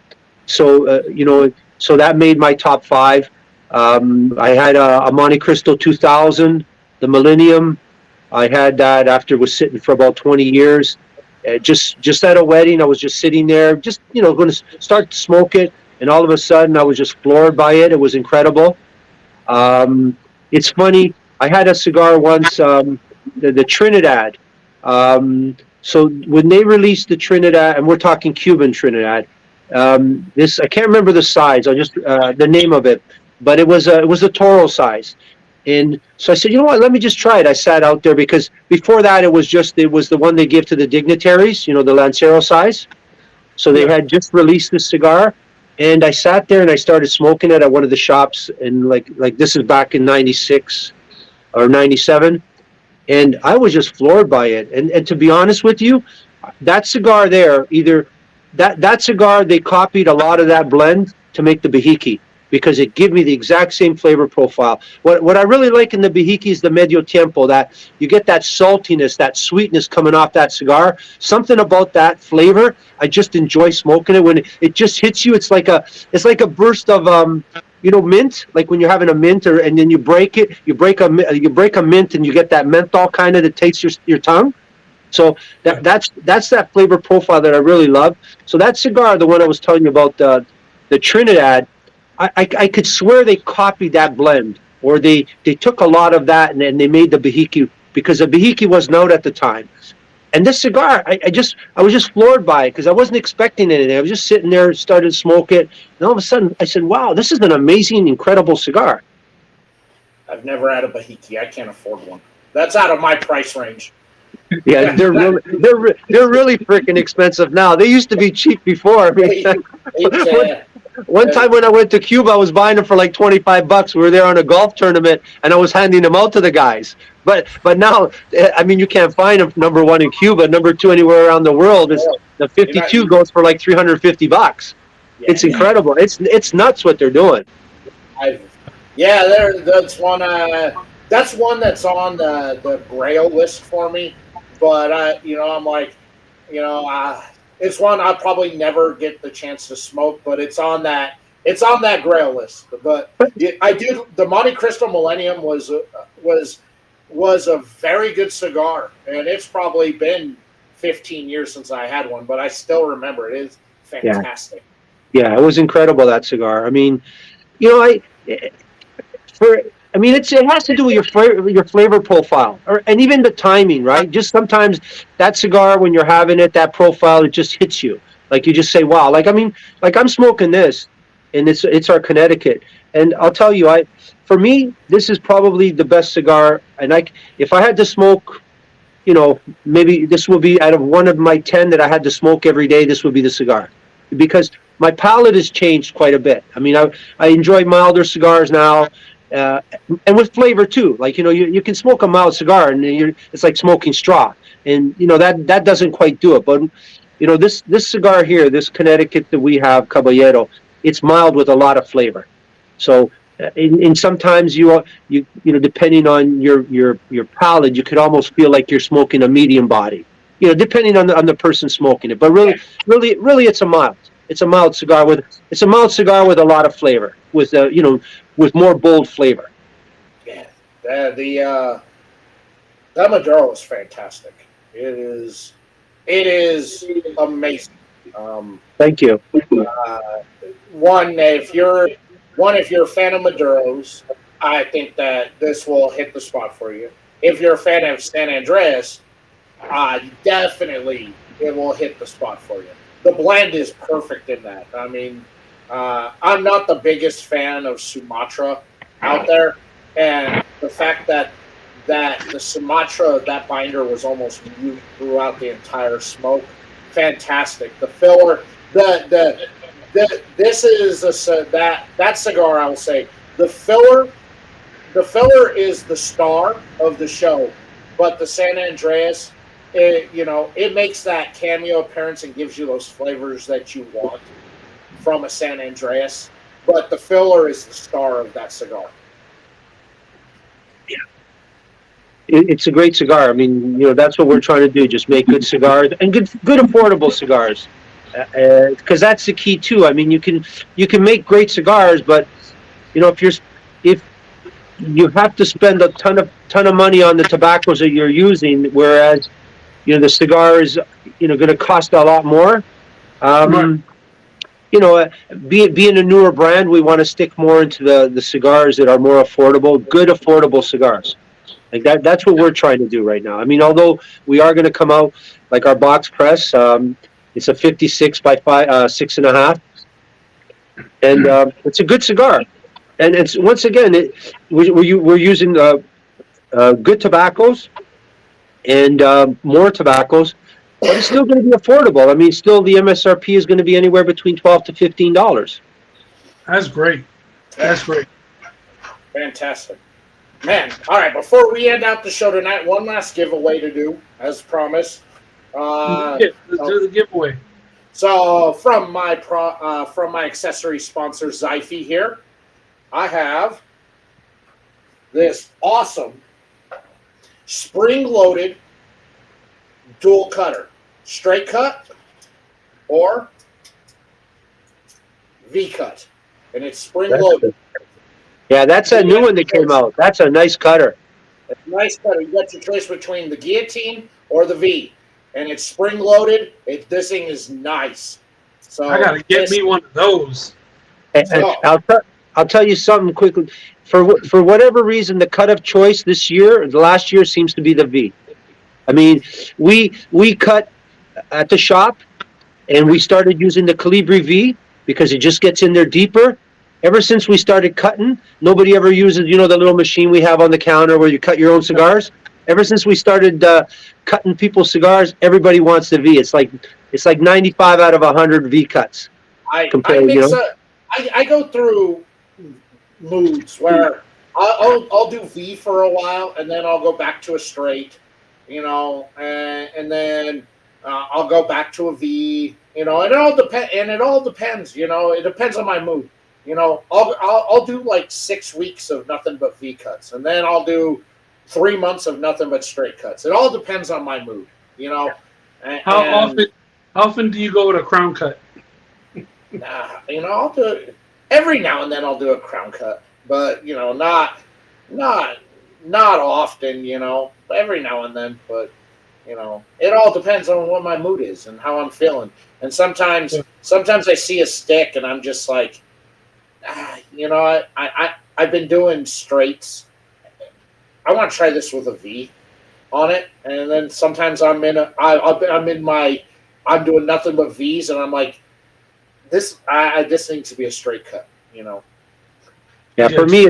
that made my top 5. I had a Monte Cristo 2000, the Millennium. I had that after it was sitting for about 20 years. Just at a wedding, I was just sitting there, just going to start to smoke it, and all of a sudden I was just floored by it. It was incredible. It's funny. I had a cigar once, the Trinidad. So when they released the Trinidad, and we're talking Cuban Trinidad, I can't remember the size. I'll just the name of it, but it was a Toro size. And so I said, you know what, let me just try it. I sat out there because before that it was the one they give to the dignitaries, the Lancero size. So they had just released this cigar, and I sat there and I started smoking it at one of the shops, and like this is back in 96 or 97, and I was just floored by it. And to be honest with you, that cigar there, either that cigar, they copied a lot of that blend to make the Bahiki, because it gave me the exact same flavor profile. What I really like in the Bahiki is the medio tiempo, that you get that saltiness, that sweetness coming off that cigar. Something about that flavor, I just enjoy smoking it. When it just hits you, it's like a burst of mint, like when you're having a mint, and then you break it, you break a mint, and you get that menthol kind of that takes your tongue. So that's that flavor profile that I really love. So that cigar, the one I was telling you about, the Trinidad, I could swear they copied that blend, or they took a lot of that and they made the Bahiki, because the Bahiki wasn't out at the time. And this cigar, I was just floored by it, because I wasn't expecting anything. I was just sitting there, started to smoke it, and all of a sudden I said, wow, this is an amazing, incredible cigar. I've never had a Bahiki. I can't afford one. That's out of my price range. Yeah, they're really freaking expensive now. They used to be cheap before. I mean, one time when I went to Cuba, I was buying them for like $25. We were there on a golf tournament, and I was handing them out to the guys. But now, I mean, you can't find them. Number 1 in Cuba, number 2 anywhere around the world. The 52 goes for like $350. Yeah, it's incredible. It's nuts what they're doing. That's one. that's one that's on the Grail list for me. But I'm like, it's one I'll probably never get the chance to smoke. But it's on that Grail list. But I do the Monte Cristo Millennium was a very good cigar, and it's probably been 15 years since I had one, but I still remember it. It's Yeah, fantastic. yeah, it was incredible, that cigar. I mean, you know, for I mean, it has to do with your flavor profile, and even the timing, right? Just sometimes that cigar, when you're having it, that profile, it just hits you. Like you just say, "Wow!" Like I mean, like I'm smoking this, and it's our Connecticut, and I'll tell you, for me, this is probably the best cigar. And if I had to smoke, maybe this will be out of one of my 10 that I had to smoke every day. This would be the cigar, because my palate has changed quite a bit. I mean, I enjoy milder cigars now, uh, and with flavor too. Like you can smoke a mild cigar, and it's like smoking straw, and that doesn't quite do it. But this cigar here, this Connecticut that we have, Caballero, it's mild with a lot of flavor. So, and sometimes depending on your palate, you could almost feel like you're smoking a medium body. Depending on the person smoking it. But really, it's a mild cigar with a lot of flavor, with more bold flavor. Yeah, that Maduro is fantastic. It is amazing. Um, Thank you. uh, one if you're a fan of Maduros, I think that this will hit the spot for you. If you're a fan of San Andreas, definitely it will hit the spot for you. The blend is perfect in that. I mean, I'm not the biggest fan of Sumatra out there, and the fact that the Sumatra, that binder was almost mute throughout the entire smoke, fantastic. The filler, this is that cigar. I will say the filler is the star of the show, but the San Andreas, it makes that cameo appearance and gives you those flavors that you want from a San Andreas. But the filler is the star of that cigar. It's a great cigar. I mean, that's what we're trying to do: just make good cigars and good affordable cigars. Because that's the key too. I mean, you can make great cigars, but if you have to spend a ton of money on the tobaccos that you're using, whereas the cigar is going to cost a lot more. Right. Um, being a newer brand, we want to stick more into the cigars that are more affordable, good affordable cigars. Like that's what we're trying to do right now. I mean, although we are going to come out like our box press, it's a 56 by 6.5, and it's a good cigar. And it's once again, we're using good tobaccos and more tobaccos, but it's still going to be affordable. I mean, still the MSRP is going to be anywhere between $12 to $15. That's great. That's great. Fantastic. Man, all right. Before we end out the show tonight, one last giveaway to do, as promised. Yeah, let's do the giveaway. So from my accessory sponsor Zyphy here, I have this awesome spring-loaded dual cutter, straight cut or V cut, and it's spring-loaded. Yeah, that's a new one that came out. That's a nice cutter. Nice cutter. You got your choice between the guillotine or the V, and it's spring-loaded. This thing is nice. So I gotta get me one of those. And I'll tell you something quickly. For whatever reason, the cut of choice this year, the last year, seems to be the V. I mean, we cut at the shop, and we started using the Calibri V because it just gets in there deeper. Ever since we started cutting, nobody ever uses the little machine we have on the counter where you cut your own cigars. Ever since we started cutting people's cigars, everybody wants the V. It's like 95 out of 100 V cuts. I go through moods where I'll do V for a while, and then I'll go back to a straight, and then I'll go back to a V, and it all depends. It depends on my mood. I'll do like 6 weeks of nothing but V cuts, and then I'll do 3 months of nothing but straight cuts. It all depends on my mood, How And, often do you go with a crown cut? I'll do it every now and then. I'll do a crown cut, but not often. Every now and then. But it all depends on what my mood is and how I'm feeling. And sometimes I see a stick and I'm just like, I've been doing straights. I want to try this with a V on it, and then sometimes I'm doing nothing but V's, and I'm like, this needs to be a straight cut. Yeah, for me,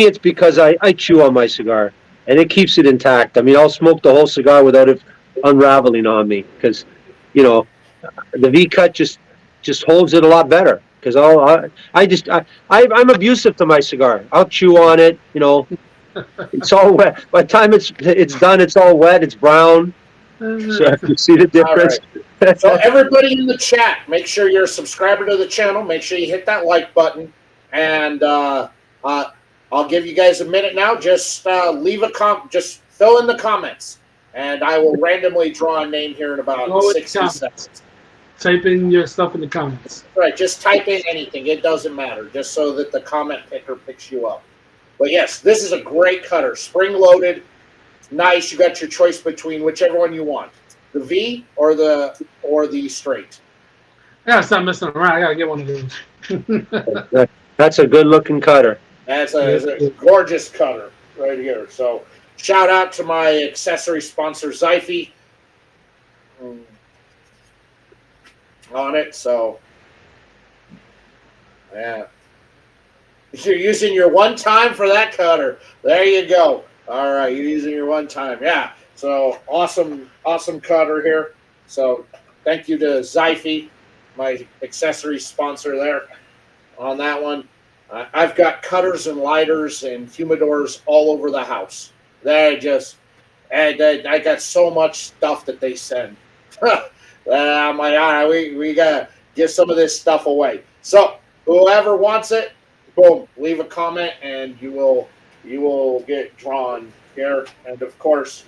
it's because I chew on my cigar, and it keeps it intact. I mean, I'll smoke the whole cigar without it unraveling on me, because the V cut just holds it a lot better. Because I'm abusive to my cigar. I'll chew on it. It's all wet. By the time it's done, it's all wet. It's brown. So you see the difference. Right. So everybody in the chat, make sure you're a subscriber to the channel. Make sure you hit that like button, and I'll give you guys a minute now. Just leave just fill in the comments, and I will randomly draw a name here in about 60 seconds. Type in your stuff in the comments. Right, just type in anything. It doesn't matter, just so that the comment picker picks you up. But yes, this is a great cutter. Spring-loaded, nice. You got your choice between whichever one you want, the V or the straight. Yeah, stop messing around. I gotta get one of those. That's a good-looking cutter. That's a gorgeous cutter right here. So shout out to my accessory sponsor, Zyphy, on it. So yeah, you're using your one time for that cutter. There you go. All right, you're using your one time. Yeah. So awesome cutter here. So thank you to Zyphy, my accessory sponsor there on that one. I've got cutters and lighters and humidors all over the house. I got so much stuff that they send. I'm like, all right, we gotta give some of this stuff away. So whoever wants it, boom, leave a comment and you will get drawn here. And of course,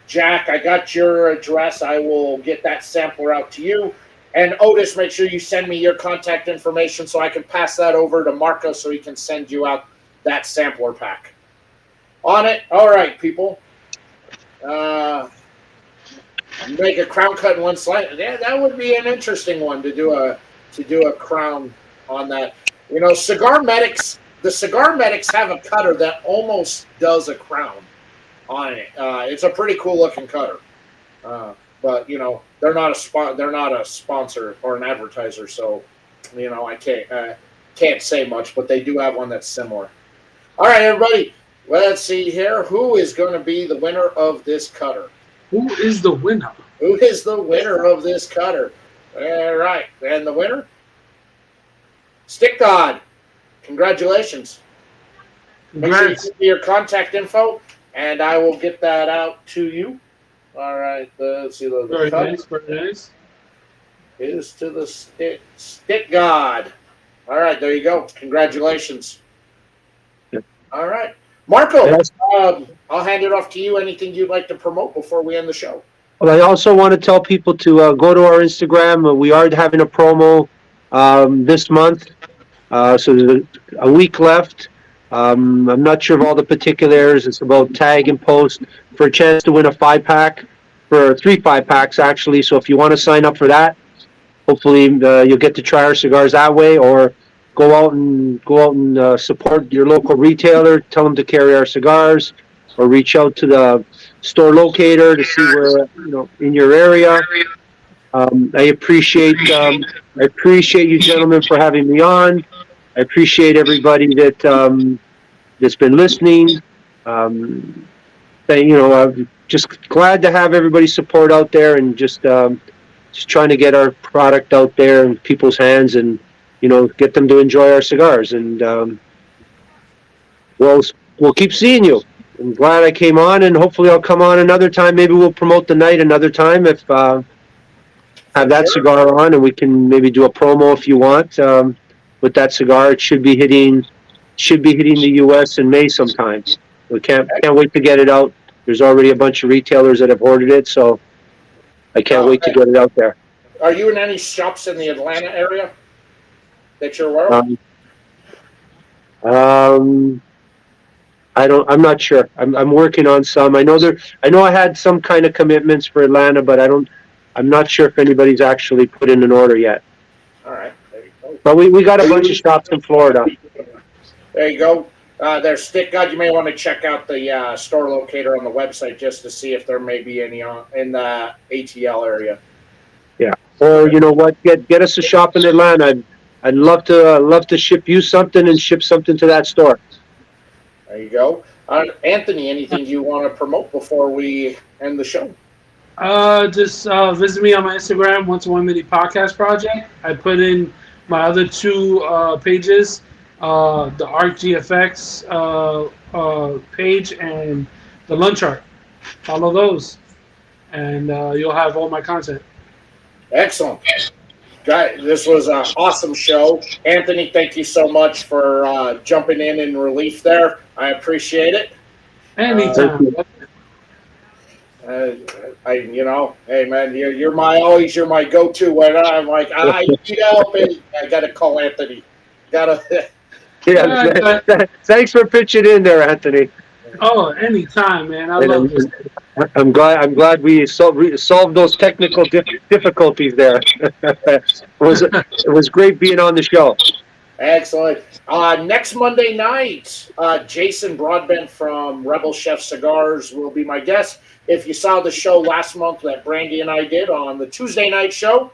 Jack, I got your address. I will get that sampler out to you. And Otis, make sure you send me your contact information so I can pass that over to Marco so he can send you out that sampler pack. On it. All right, people. Make a crown cut in one slice. Yeah, that would be an interesting one to do a crown on that. Cigar Medics. The Cigar Medics have a cutter that almost does a crown on it. It's a pretty cool looking cutter. But they're not a sponsor or an advertiser, so I can't say much. But they do have one that's similar. All right, everybody. Let's see here. Who is going to be the winner of this cutter? Who is the winner? Who is the winner of this cutter? All right, and the winner, Stick God. Congratulations. Make sure you give me your contact info, and I will get that out to you. All right, let's see. Very nice, very nice. Is to the Stick God. All right, there you go. Congratulations. Yep. All right. Marco, Yes. I'll hand it off to you. Anything you'd like to promote before we end the show? Well, I also want to tell people to go to our Instagram. We are having a promo this month, so there's a week left. I'm not sure of all the particulars. It's about tag and post for a chance to win a 5-pack, for 3 5-packs actually. So if you want to sign up for that, hopefully you'll get to try our cigars that way, or go out and support your local retailer. Tell them to carry our cigars, or reach out to the store locator to see where in your area. I appreciate you gentlemen for having me on. I appreciate everybody that's been listening. I'm just glad to have everybody's support out there, and just trying to get our product out there in people's hands, and get them to enjoy our cigars. And we'll keep seeing you. I'm glad I came on, and hopefully I'll come on another time. Maybe we'll promote the night another time if have that cigar on, and we can maybe do a promo if you want. with that cigar. It should be hitting the U.S. in May sometime. We can't wait to get it out. There's already a bunch of retailers that have ordered it, so I can't wait to get it out there. Are you in any shops in the Atlanta area that you're aware of? I'm not sure. I'm working on some. I know I had some kind of commitments for Atlanta, but I'm not sure if anybody's actually put in an order yet. All right, there you go. But we got a bunch of shops in Florida. There you go. There's Stick God. You may want to check out the store locator on the website just to see if there may be any in the ATL area. Yeah. Or you know what? Get us a shop in Atlanta. I'd love to ship you something and ship something to that store. There you go. Anthony, anything you want to promote before we end the show? Just visit me on my Instagram, Once One Mini Podcast Project. I put in my other two pages, the Arc GFX page and the Lunch Art. Follow those, and you'll have all my content. Excellent. Guys, this was an awesome show. Anthony, thank you so much for jumping in relief there. I appreciate it. Anytime. Hey man, you're my go-to when I'm like, I need help. I gotta call Anthony. Yeah, thanks for pitching in there, Anthony. Oh, anytime, man. I love this. I'm glad we solved those technical difficulties there. It was great being on the show. Excellent. Next Monday night, Jason Broadbent from Rebel Chef Cigars will be my guest. If you saw the show last month that Brandy and I did on the Tuesday night show,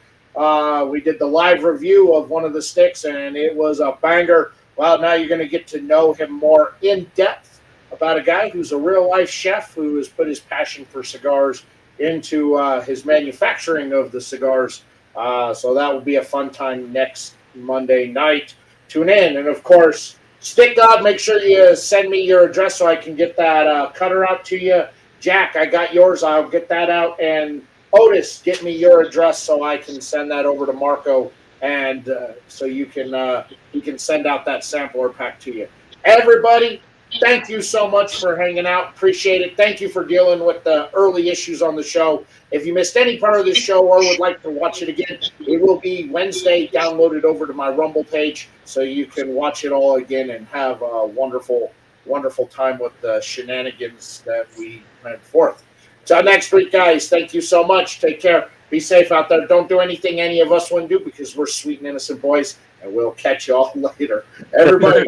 we did the live review of one of the sticks, and it was a banger. Well, now you're going to get to know him more in depth about a guy who's a real-life chef who has put his passion for cigars into his manufacturing of the cigars. So that will be a fun time next Monday night. Tune in. And, of course, Stick God, make sure you send me your address so I can get that cutter out to you. Jack, I got yours. I'll get that out. And Otis, get me your address so I can send that over to Marco, and so he can send out that sampler pack to you. Everybody, thank you so much for hanging out. Appreciate it. Thank you for dealing with the early issues on the show. If you missed any part of the show or would like to watch it again, it will be Wednesday downloaded over to my Rumble page so you can watch it all again and have a wonderful, wonderful time with the shenanigans that we went forth. Till next week, guys, thank you so much. Take care. Be safe out there. Don't do anything any of us wouldn't do because we're sweet and innocent boys, and we'll catch you all later. Everybody.